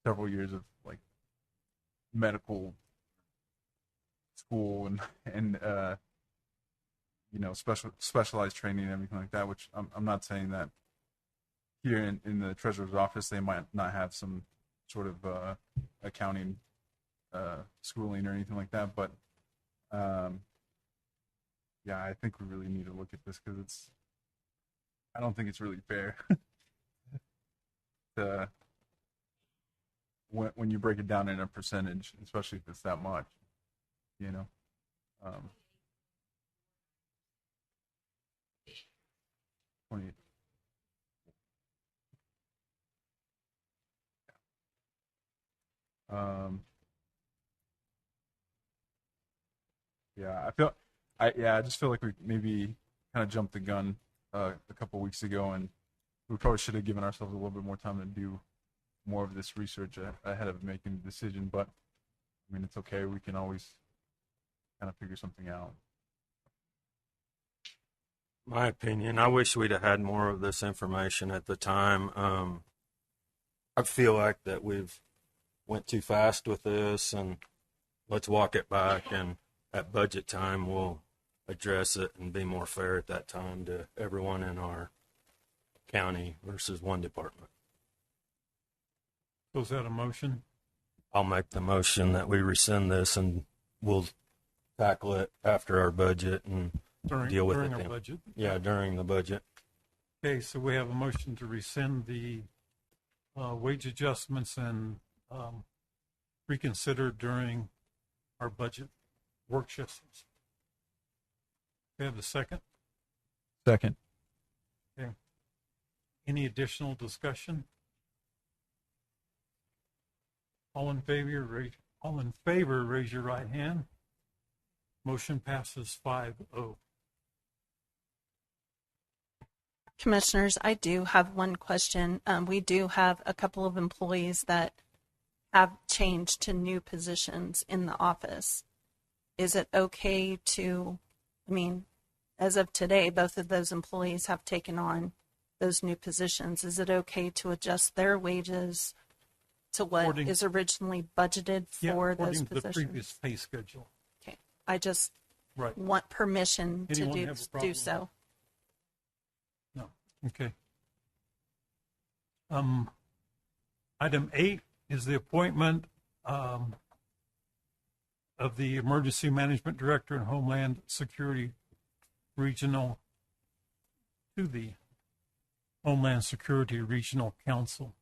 several years of like medical school and specialized training and everything like that, which I'm not saying that here in the treasurer's office they might not have some sort of accounting schooling or anything like that, but yeah, I think we really need to look at this because I don't think it's really fair to when you break it down in a percentage, especially if it's that much, 20. Yeah, I just feel like we maybe kind of jumped the gun a couple weeks ago, and we probably should have given ourselves a little bit more time to do more of this research ahead of making the decision. But I mean, it's okay. We can always kind of figure something out. My opinion, I wish we'd have had more of this information at the time. I feel like that we've went too fast with this, and let's walk it back and at budget time, we'll address it and be more fair at that time to everyone in our county versus one department. So is that a motion? I'll make the motion that we rescind this, and we'll tackle it after our budget and deal with during it our then. budget? Yeah, during the budget. Okay, so we have a motion to rescind the wage adjustments and reconsider during our budget work sessions. We have the second. Second. Okay. Any additional discussion? All in favor, raise your right hand. Motion passes 5-0. Commissioners, I do have one question. We do have a couple of employees that have changed to new positions in the office. Is it okay to, as of today, both of those employees have taken on those new positions. Is it okay to adjust their wages to what is originally budgeted for those according to the positions? previous pay schedule. Okay. I just Right. want permission Anyone to have a problem? do so. No. Okay. Item 8 is the appointment of the Emergency Management Director and Homeland Security Regional to the Homeland Security Regional Council.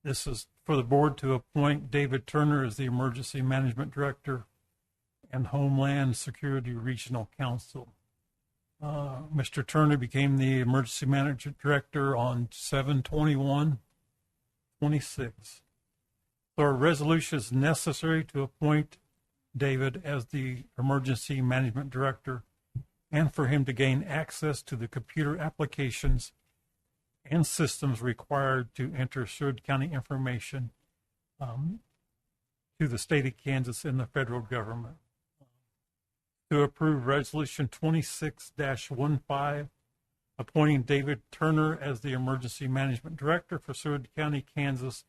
This is for the board to appoint David Turner as the Emergency Management Director and Homeland Security Regional Council. Mr. Turner became the Emergency Management Director on 7/21/26. So a resolution is necessary to appoint David as the Emergency Management Director and for him to gain access to the computer applications and systems required to enter Seward County information to the state of Kansas and the federal government. To approve Resolution 26-15, appointing David Turner as the Emergency Management Director for Seward County, Kansas,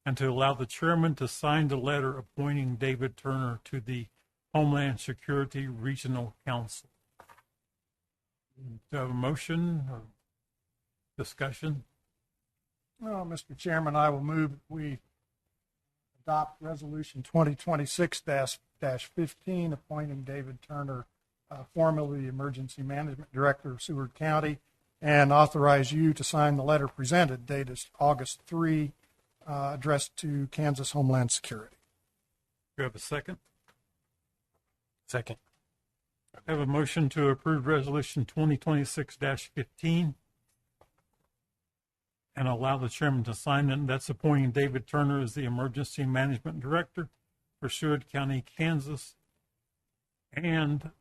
and to allow the chairman to sign the letter appointing David Turner to the Homeland Security Regional Council. Do you have a motion or discussion? Well, Mr. Chairman, I will move that we adopt Resolution 2026-15, appointing David Turner, formerly the Emergency Management Director of Seward County, and authorize you to sign the letter presented dated August 3, addressed to Kansas Homeland Security. Do you have a second? Second. I have a motion to approve Resolution 2026-15 and allow the chairman to sign it. That's appointing David Turner as the Emergency Management Director for Seward County, Kansas, and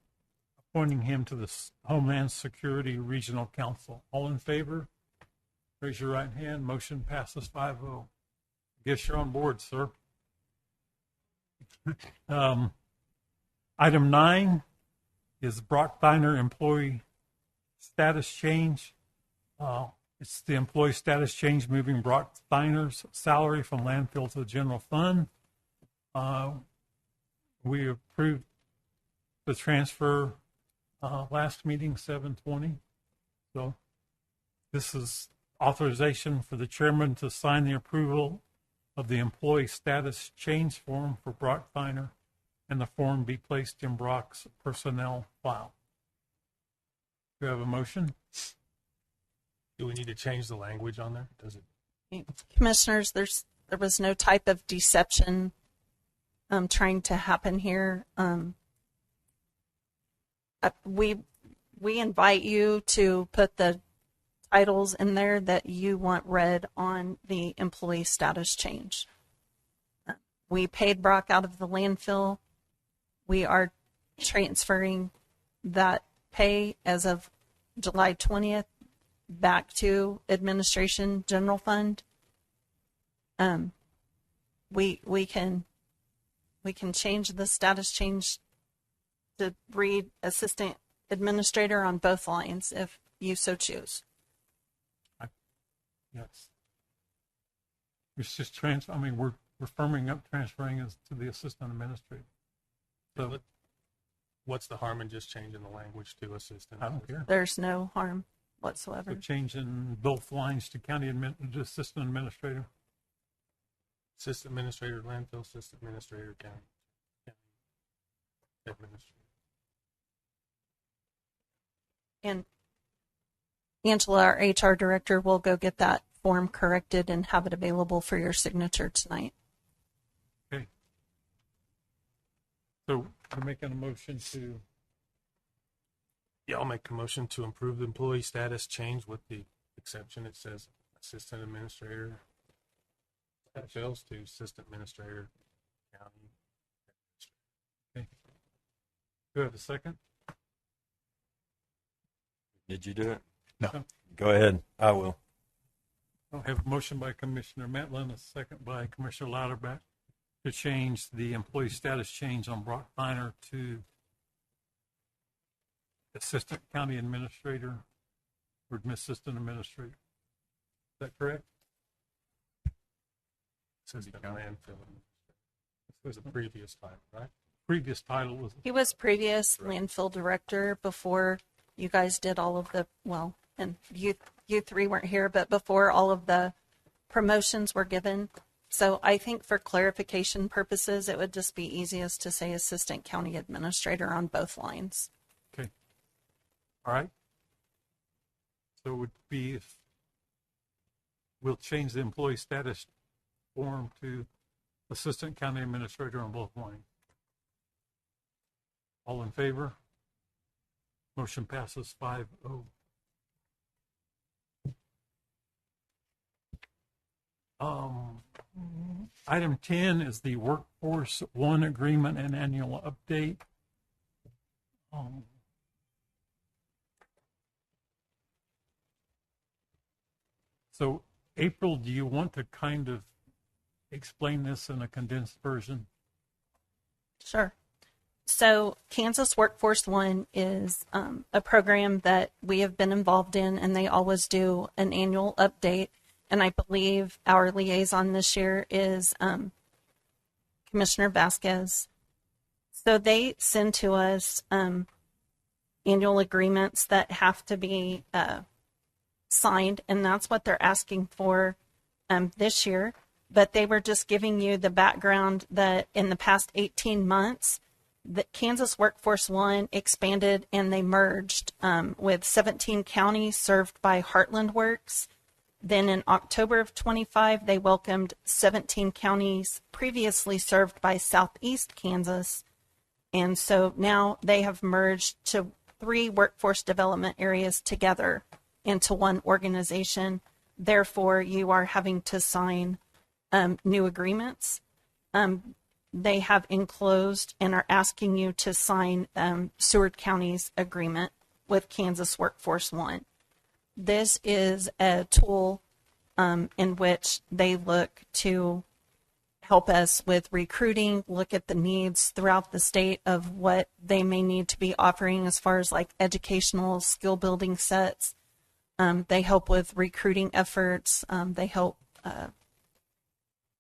appointing him to the Homeland Security Regional Council. All in favor? Raise your right hand. Motion passes 5-0. Guess you're on board, sir. Item 9 is Brock Thiner employee status change. It's the employee status change, moving Brock Thiner's salary from landfill to the general fund. We approved the transfer last meeting, 7/20. So this is authorization for the chairman to sign the approval of the employee status change form for Brock Thiner, and the form be placed in Brock's personnel file. Do you have a motion? Do we need to change the language on there? Does it? Commissioners, there was no type of deception trying to happen here. We invite you to put the titles in there that you want read on the employee status change. We paid Brock out of the landfill. We are transferring that pay as of July 20th back to administration general fund. We can change the status change to read assistant administrator on both lines if you so choose. Yes. It's just we're firming up transferring us to the assistant administrator. So What's the harm in just changing the language to assistant? I don't care. There's no harm whatsoever. So changing both lines to assistant administrator. Assistant administrator, landfill assistant administrator, county administrator. And Angela, our HR director, will go get that form corrected and have it available for your signature tonight. Okay. So we're making a motion to, Yeah, I'll make a motion to improve the employee status change with the exception. It says assistant administrator. That fails to assistant administrator, county. okay. Do I have a second? Did you do it? No. Go ahead. I will. I have a motion by Commissioner Metlin, a second by Commissioner Lauterbach to change the employee status change on Brock Finer to assistant county administrator or assistant administrator. Is that correct? Assistant landfill. This was the previous time, right? Previous title was, He was previous landfill director before you guys did all of the, well, and you three weren't here, but before all of the promotions were given. So I think for clarification purposes, it would just be easiest to say assistant county administrator on both lines. okay. All right. So it would be, we'll change the employee status form to assistant county administrator on both lines. All in favor? Motion passes 5-0. Item 10 is the Workforce One Agreement and Annual Update. So, April, do you want to kind of explain this in a condensed version? Sure. So Kansas Workforce One is a program that we have been involved in, and they always do an annual update. And I believe our liaison this year is Commissioner Vasquez. So they send to us annual agreements that have to be signed, and that's what they're asking for this year. But they were just giving you the background that in the past 18 months, the Kansas Workforce One expanded and they merged with 17 counties served by Heartland Works. Then in October of 25, they welcomed 17 counties previously served by Southeast Kansas. And so now they have merged to 3 workforce development areas together into one organization. Therefore, you are having to sign new agreements. They have enclosed and are asking you to sign Seward County's agreement with Kansas Workforce One. This is a tool in which they look to help us with recruiting, look at the needs throughout the state of what they may need to be offering as far as like educational skill building sets. They help with recruiting efforts. They help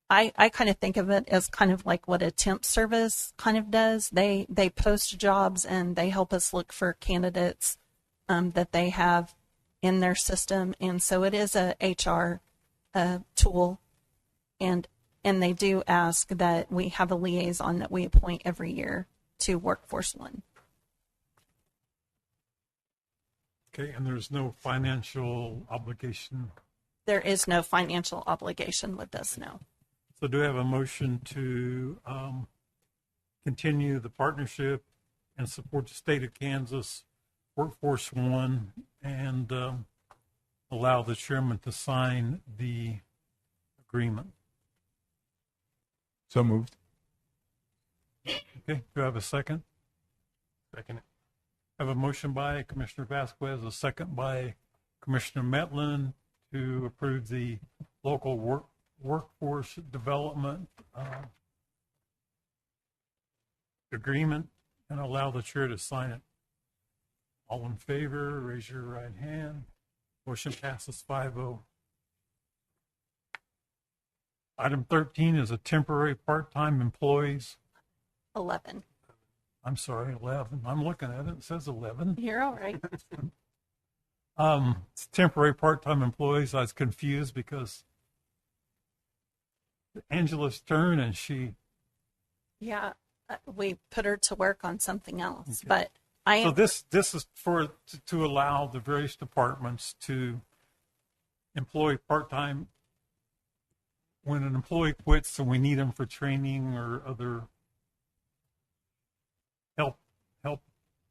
I kind of think of it as kind of like what a temp service kind of does. They post jobs and they help us look for candidates that they have in their system. And so it is a HR tool, and they do ask that we have a liaison that we appoint every year to Workforce One. Okay, and there's no financial obligation. There is no financial obligation with this, no. So do we have a motion to continue the partnership and support the state of Kansas Workforce One and allow the chairman to sign the agreement? So moved. Okay, do I have a second? Second. I have a motion by Commissioner Vasquez, a second by Commissioner Metlin to approve the local workforce development agreement and allow the chair to sign it. All in favor, raise your right hand. Motion passes 5-0. Item 13 is a temporary part-time employees. 11. I'm sorry, 11. I'm looking at it. It says 11. You're all right. It's temporary part-time employees. I was confused because Angela's turn and she. Yeah, we put her to work on something else, Okay. but So this is for to allow the various departments to employ part-time when an employee quits and we need them for training or other help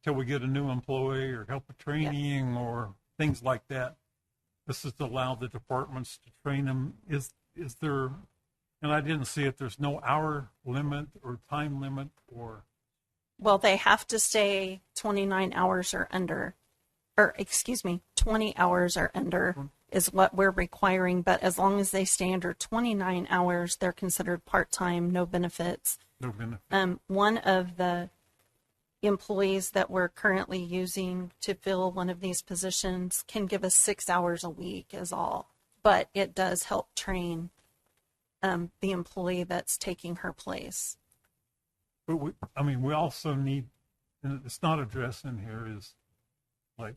till we get a new employee or help with training or things like that. This is to allow the departments to train them. Is there, and I didn't see it, there's no hour limit or time limit or. Well, they have to stay 29 hours or under, or excuse me, 20 hours or under is what we're requiring. But as long as they stay under 29 hours, they're considered part-time, no benefits. No benefits. One of the employees that we're currently using to fill one of these positions can give us 6 hours a week is all. But it does help train the employee that's taking her place. But we also need, and it's not addressed in here, is like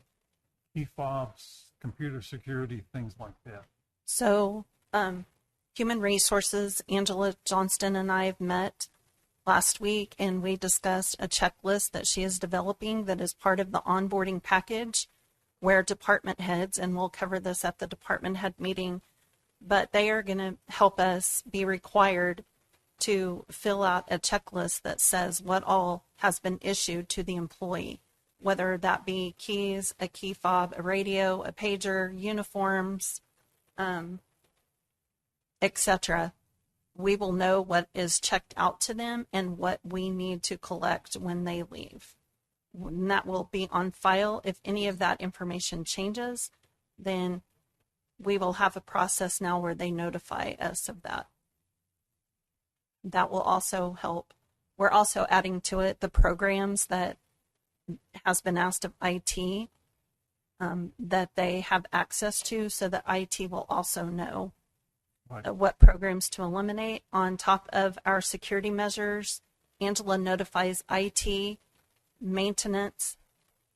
key fobs, computer security, things like that. So, Human Resources, Angela Johnston and I have met last week, and we discussed a checklist that she is developing that is part of the onboarding package where department heads, and we'll cover this at the department head meeting, but they are going to help us be required to fill out a checklist that says what all has been issued to the employee, whether that be keys, a key fob, a radio, a pager, uniforms, etc. We will know what is checked out to them and what we need to collect when they leave. And that will be on file. If any of that information changes, then we will have a process now where they notify us of that. That will also help. We're also adding to it the programs that has been asked of IT that they have access to, so that IT will also know what programs to eliminate. On top of our security measures, Angela notifies IT, maintenance,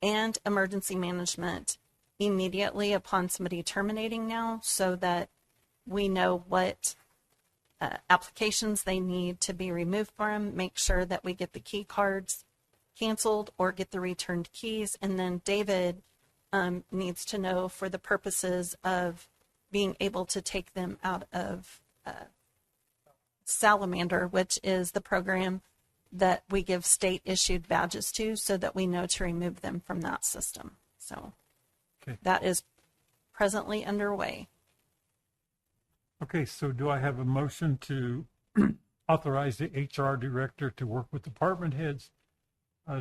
and emergency management immediately upon somebody terminating now, so that we know what applications they need to be removed from, make sure that we get the key cards canceled or get the returned keys. And then David needs to know for the purposes of being able to take them out of Salamander, which is the program that we give state issued badges to, so that we know to remove them from that system. So that is presently underway. Okay, so do I have a motion to authorize the HR director to work with department heads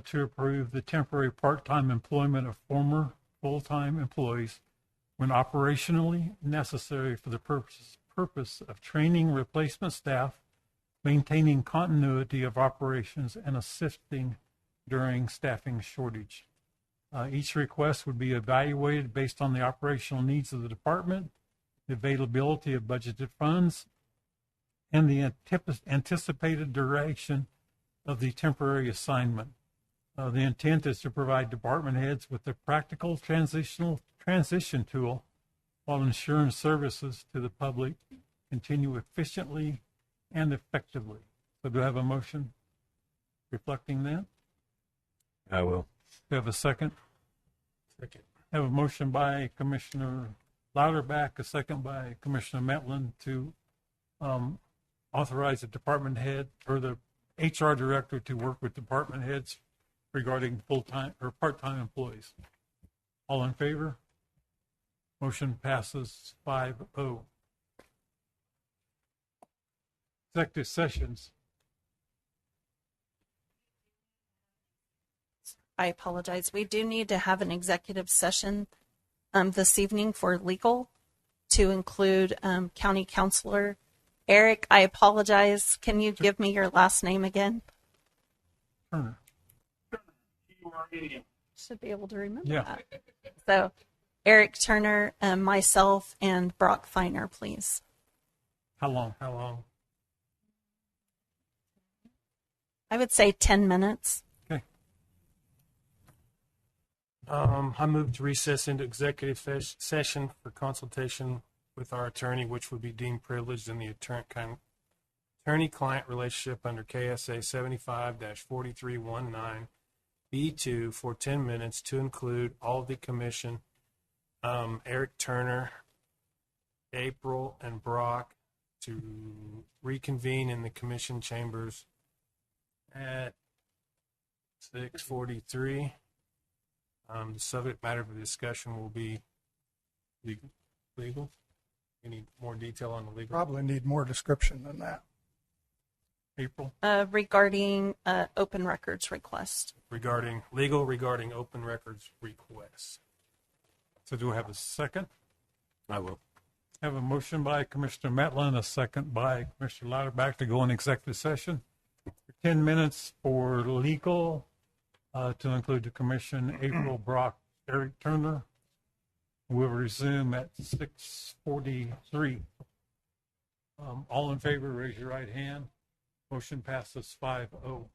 to approve the temporary part-time employment of former full-time employees when operationally necessary for the purpose of training replacement staff, maintaining continuity of operations, and assisting during staffing shortage. Each request would be evaluated based on the operational needs of the department, the availability of budgeted funds, and the anticipated duration of the temporary assignment. The intent is to provide department heads with a practical transition tool while ensuring services to the public continue efficiently and effectively. So do I have a motion reflecting that? I will. Do I have a second? Second. I have a motion by Commissioner Louderback, a second by Commissioner Metlin to authorize the department head or the HR director to work with department heads regarding full-time or part-time employees. All in favor? Motion passes 5-0. Executive sessions. I apologize. We do need to have an executive session this evening for legal to include County Counselor Eric. I apologize. Can you give me your last name again? Turner. Should be able to remember Yeah. that. So Eric Turner, myself, and Brock Feiner, please. How long? I would say 10 minutes. Okay. I move to recess into executive session for consultation with our attorney, which would be deemed privileged in the attorney-client relationship under KSA 75-4319 B2 for 10 minutes to include all the commission, Eric Turner, April, and Brock, to reconvene in the commission chambers at 6:43. The subject matter of the discussion will be legal. Any more detail on the legal? Probably need more description than that. April, Regarding open records request. regarding open records requests. So do I have a second? I will. Have a motion by Commissioner Metlin, a second by Commissioner Lauterbach to go in executive session. 10 minutes for legal, to include the commission, April, Brock, Eric Turner. We'll resume at 6:43. All in favor, raise your right hand. Motion passes 5-0.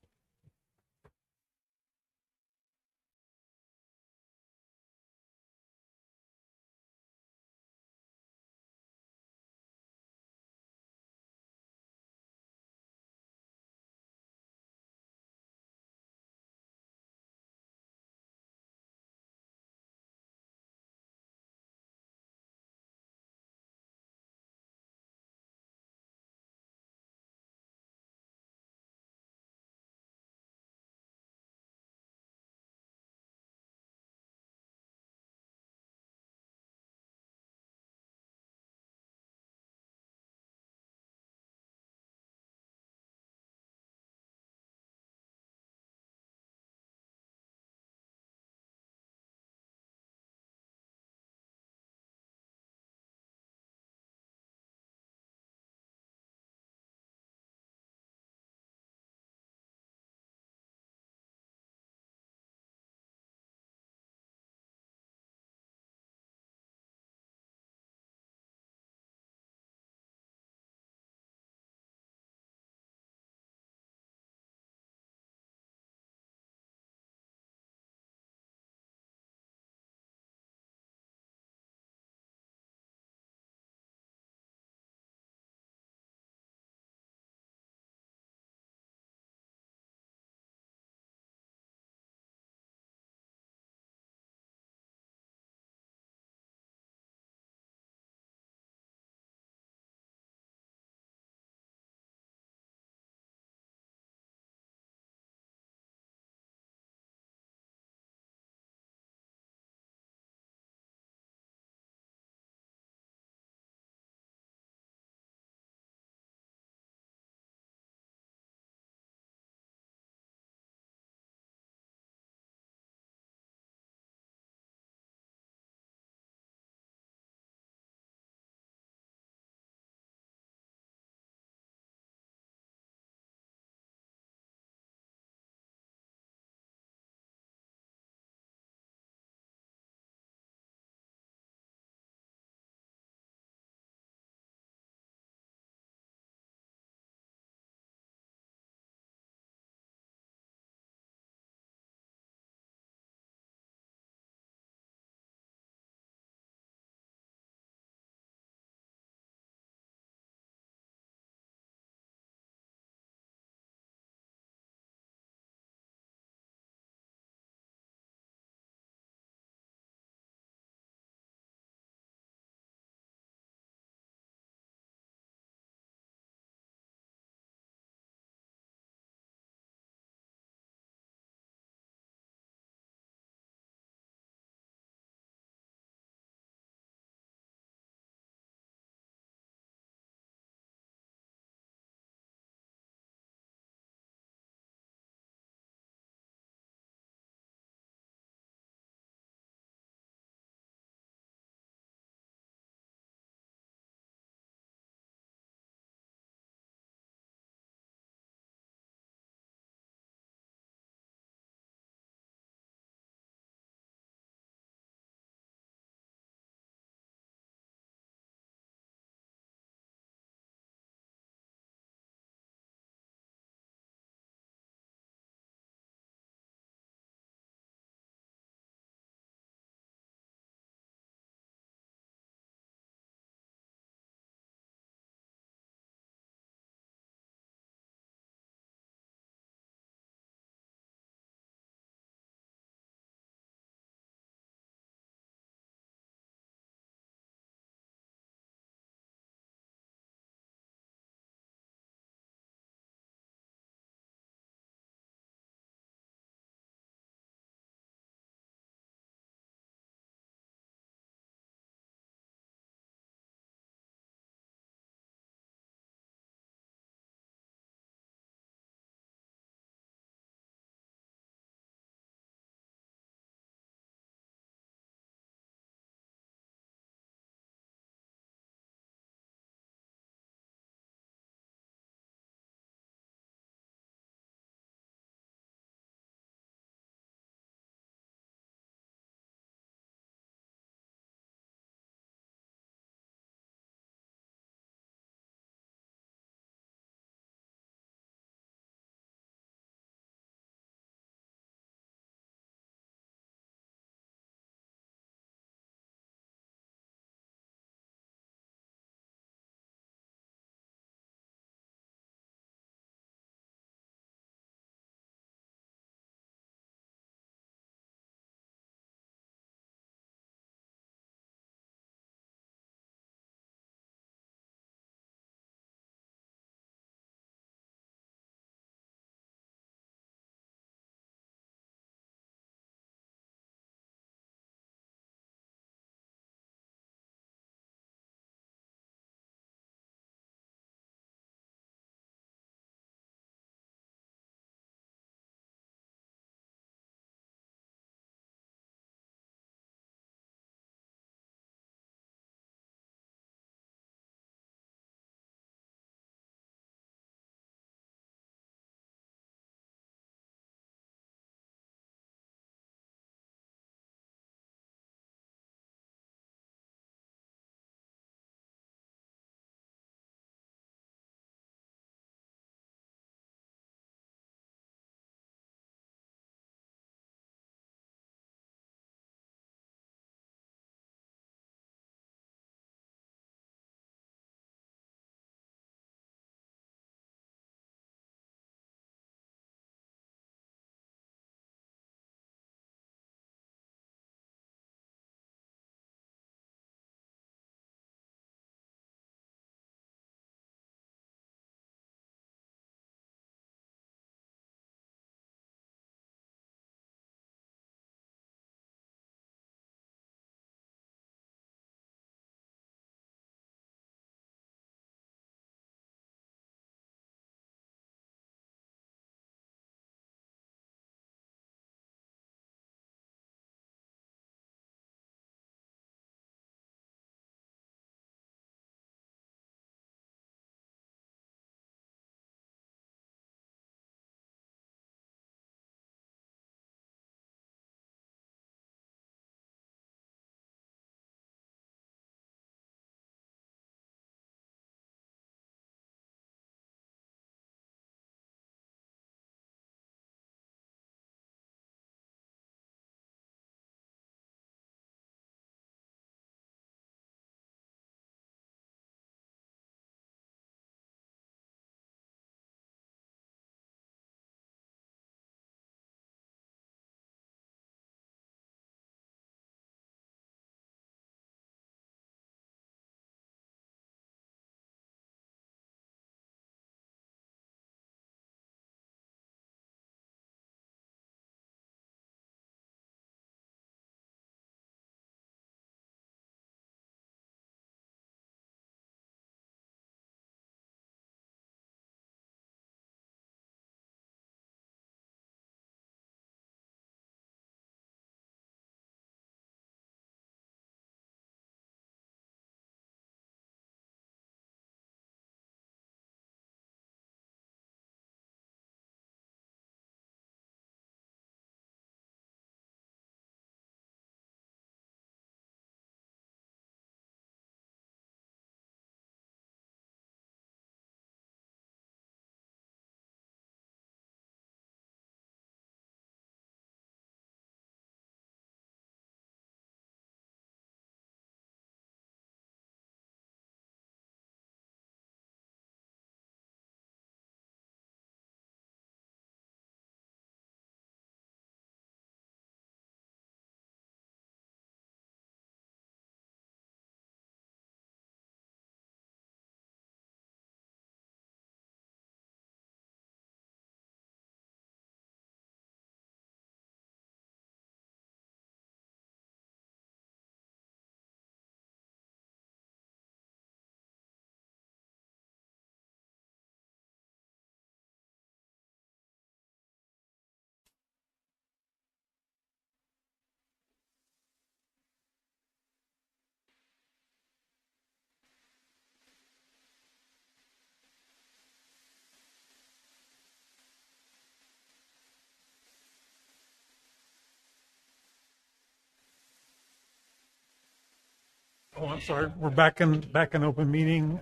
Oh, I'm sorry. We're back in open meeting.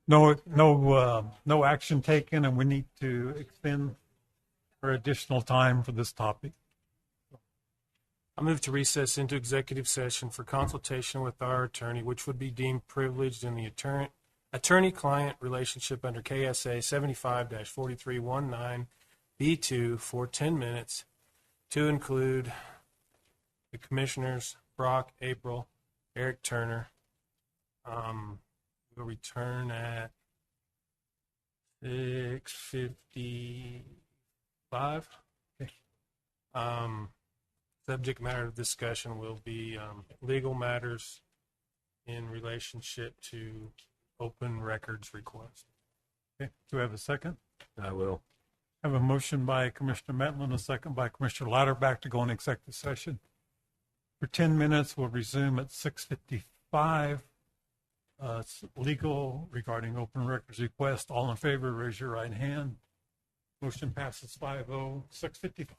No action taken, and we need to extend for additional time for this topic. I move to recess into executive session for consultation with our attorney, which would be deemed privileged in the attorney-client relationship under KSA 75-4319B2 for 10 minutes to include the commissioners, Brock, April, Eric Turner. We'll return at 6:55. Subject matter of discussion will be legal matters in relationship to open records request. Okay. Do we have a second? I will. I have a motion by Commissioner Mettlen, a second by Commissioner Louderback to go in executive session. For 10 minutes, we'll resume at 6:55. It's legal regarding open records request. All in favor, raise your right hand. Motion passes 5-0, 6:55.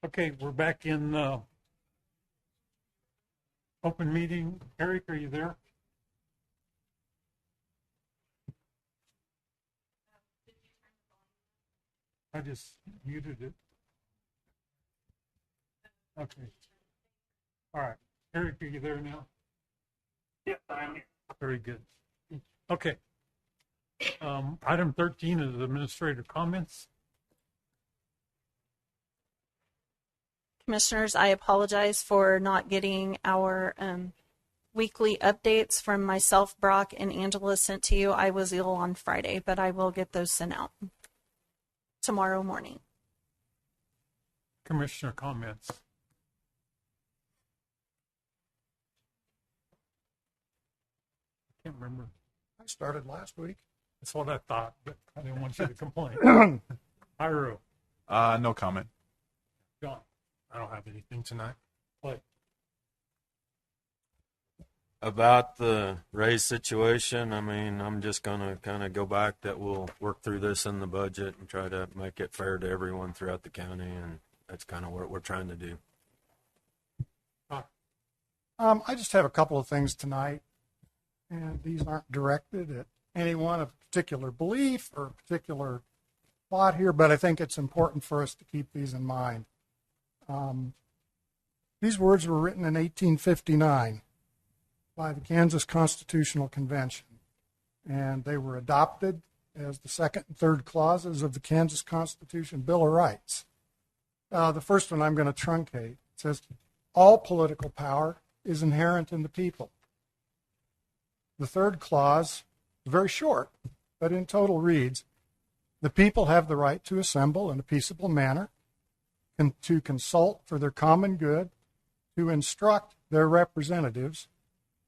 Okay, we're back in open meeting. Eric, are you there? I just muted it. Okay. All right. Eric, are you there now? Yes, I'm here. Very good. Okay. Item 13 is administrative comments. Commissioners, I apologize for not getting our weekly updates from myself, Brock, and Angela sent to you. I was ill on Friday, but I will get those sent out tomorrow morning. Commissioner comments. I can't remember. I started last week. That's what I thought, but I didn't want you to complain. Iro. No comment. John. I don't have anything tonight. What? About the raise situation, I mean, I'm just going to kind of go back that we'll work through this in the budget and try to make it fair to everyone throughout the county, and that's kind of what we're trying to do. I just have a couple of things tonight, and these aren't directed at anyone of a particular belief or a particular thought here, but I think it's important for us to keep these in mind. These words were written in 1859 by the Kansas Constitutional Convention, and they were adopted as the second and third clauses of the Kansas Constitution Bill of Rights. The first one I'm going to truncate. It says, all political power is inherent in the people. The third clause, very short, but in total reads, the people have the right to assemble in a peaceable manner, and to consult for their common good, to instruct their representatives,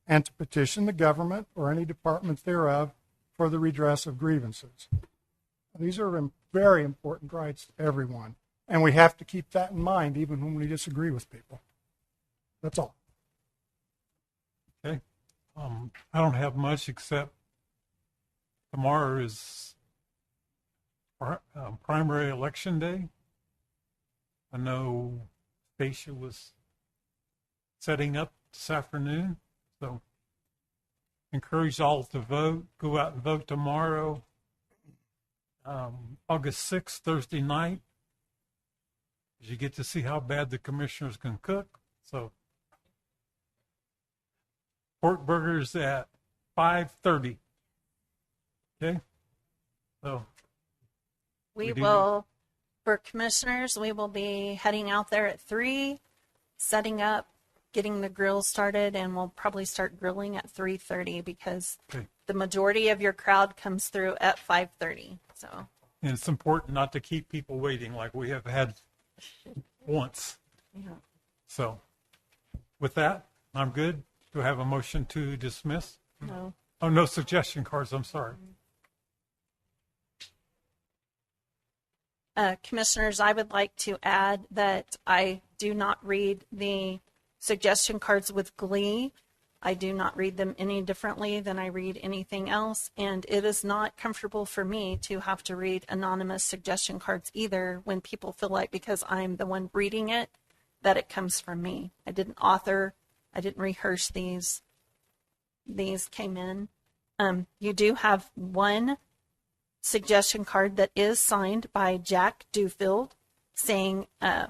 and to petition the government or any department thereof for the redress of grievances. These are very important rights to everyone, and we have to keep that in mind even when we disagree with people. That's all. Okay. I don't have much except tomorrow is primary election day. I know Stacia was setting up this afternoon, so encourage all to vote. Go out and vote tomorrow, August 6th, Thursday night. You get to see how bad the commissioners can cook. So pork burgers at 5:30. Okay, so We will, for commissioners, we will be heading out there at 3, setting up, getting the grill started, and we'll probably start grilling at 3:30 because the majority of your crowd comes through at 5:30. So. And it's important not to keep people waiting like we have had once. Yeah. So with that, I'm good. Do I have a motion to dismiss? No. Oh, no suggestion cards. I'm sorry. Commissioners, I would like to add that I do not read the suggestion cards with glee. I do not read them any differently than I read anything else, and it is not comfortable for me to have to read anonymous suggestion cards either when people feel like because I'm the one reading it, that it comes from me. I didn't author, I didn't rehearse these. These came in. You do have one suggestion card that is signed by Jack Dewfield saying, I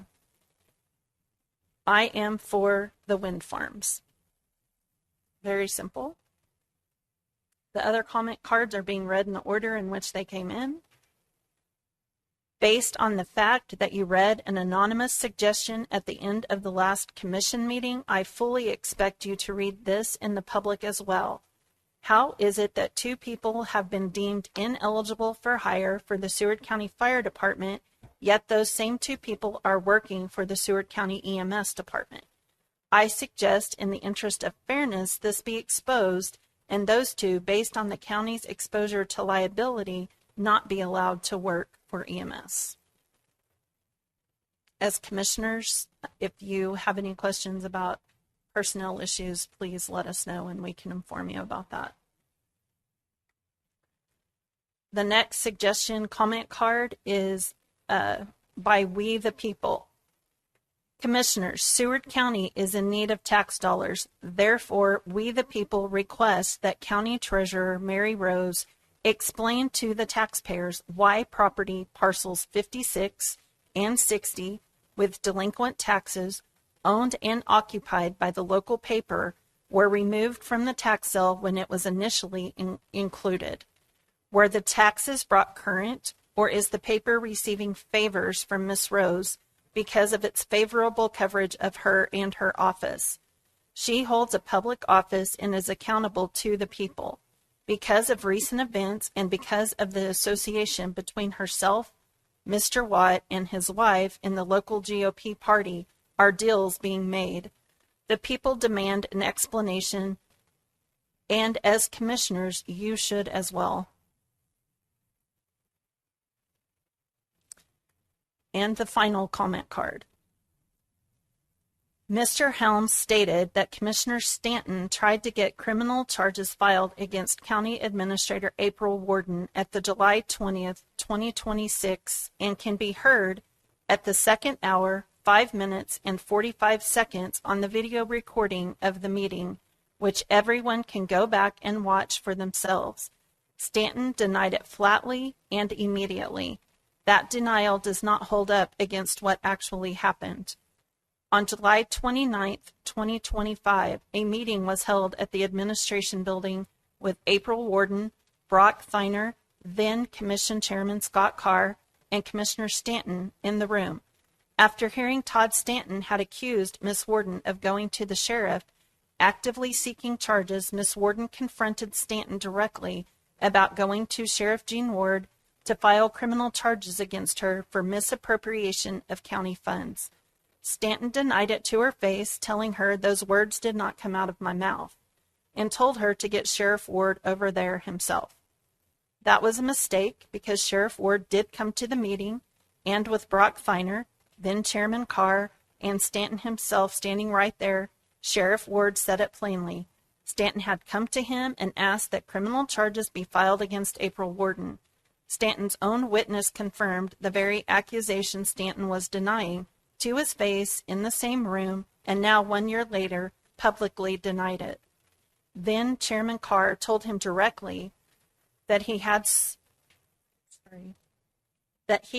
am for the wind farms. Very simple. The other comment cards are being read in the order in which they came in. Based on the fact that you read an anonymous suggestion at the end of the last commission meeting, I fully expect you to read this in the public as well. How is it that 2 people have been deemed ineligible for hire for the Seward County Fire Department, yet those same 2 people are working for the Seward County EMS Department? I suggest, in the interest of fairness, this be exposed and those two, based on the county's exposure to liability, not be allowed to work for EMS. As commissioners, if you have any questions about personnel issues, please let us know and we can inform you about that. The next suggestion comment card is by We the People. Commissioners, Seward County is in need of tax dollars. Therefore, We the People request that County Treasurer Mary Rose explain to the taxpayers why property parcels 56 and 60 with delinquent taxes owned and occupied by the local paper were removed from the tax sale when it was initially included. Were the taxes brought current, or is the paper receiving favors from Miss Rose because of its favorable coverage of her and her office? She holds a public office and is accountable to the people. Because of recent events and because of the association between herself, Mr. Watt, and his wife in the local GOP party, are deals being made. The people demand an explanation, and as commissioners, you should as well. And the final comment card. Mr. Helms stated that Commissioner Stanton tried to get criminal charges filed against County Administrator April Warden at the July 20th, 2026, and can be heard at the 2nd hour, 5 minutes, and 45 seconds on the video recording of the meeting, which everyone can go back and watch for themselves. Stanton denied it flatly and immediately. That denial does not hold up against what actually happened. On July 29th, 2025, a meeting was held at the Administration Building with April Warden, Brock Theiner, then Commission Chairman Scott Carr, and Commissioner Stanton in the room. After hearing Todd Stanton had accused Miss Warden of going to the sheriff, actively seeking charges, Miss Warden confronted Stanton directly about going to Sheriff Gene Ward to file criminal charges against her for misappropriation of county funds. Stanton denied it to her face, telling her those words did not come out of my mouth, and told her to get Sheriff Ward over there himself. That was a mistake because Sheriff Ward did come to the meeting, and with Brock Theiner, then Chairman Carr, and Stanton himself standing right there, Sheriff Ward said it plainly. Stanton had come to him and asked that criminal charges be filed against April Warden. Stanton's own witness confirmed the very accusation Stanton was denying to his face in the same room, and now 1 year later publicly denied it. Then Chairman Carr told him directly that he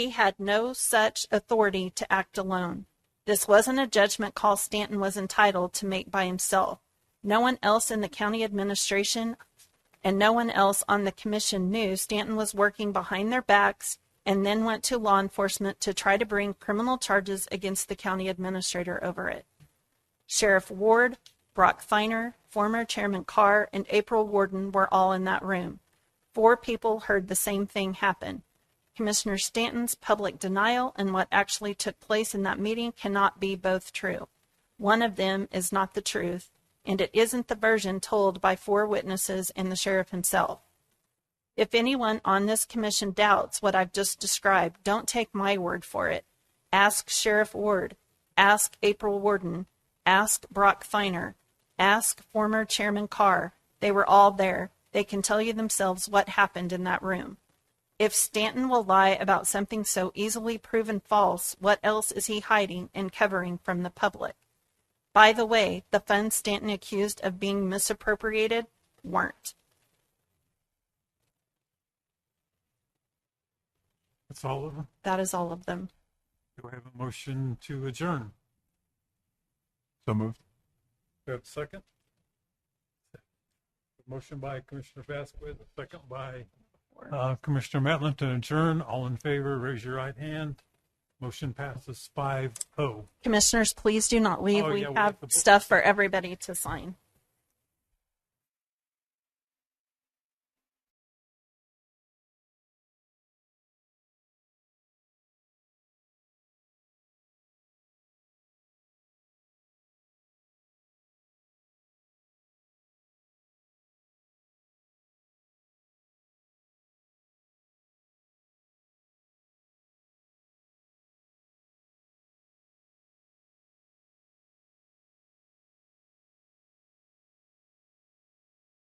had no such authority to act alone. This wasn't a judgment call Stanton was entitled to make by himself. No one else in the county administration and no one else on the commission knew Stanton was working behind their backs and then went to law enforcement to try to bring criminal charges against the county administrator over it. Sheriff Ward, Brock Theiner, former Chairman Carr, and April Warden were all in that room. 4 people heard the same thing happen. Commissioner Stanton's public denial and what actually took place in that meeting cannot be both true. One of them is not the truth, and it isn't the version told by 4 witnesses and the sheriff himself. If anyone on this commission doubts what I've just described, don't take my word for it. Ask Sheriff Ward. Ask April Warden. Ask Brock Theiner. Ask former Chairman Carr. They were all there. They can tell you themselves what happened in that room. If Stanton will lie about something so easily proven false, what else is he hiding and covering from the public? By the way, the funds Stanton accused of being misappropriated weren't. That's all of them? That is all of them. Do I have a motion to adjourn? So moved. Do I have a second? Motion by Commissioner Vasquez, a second by Commissioner Matlin to adjourn. All in favor, raise your right hand. Motion passes 5-0. Commissioners, please do not leave. Oh, we yeah, we have have the book. stuff for everybody to sign.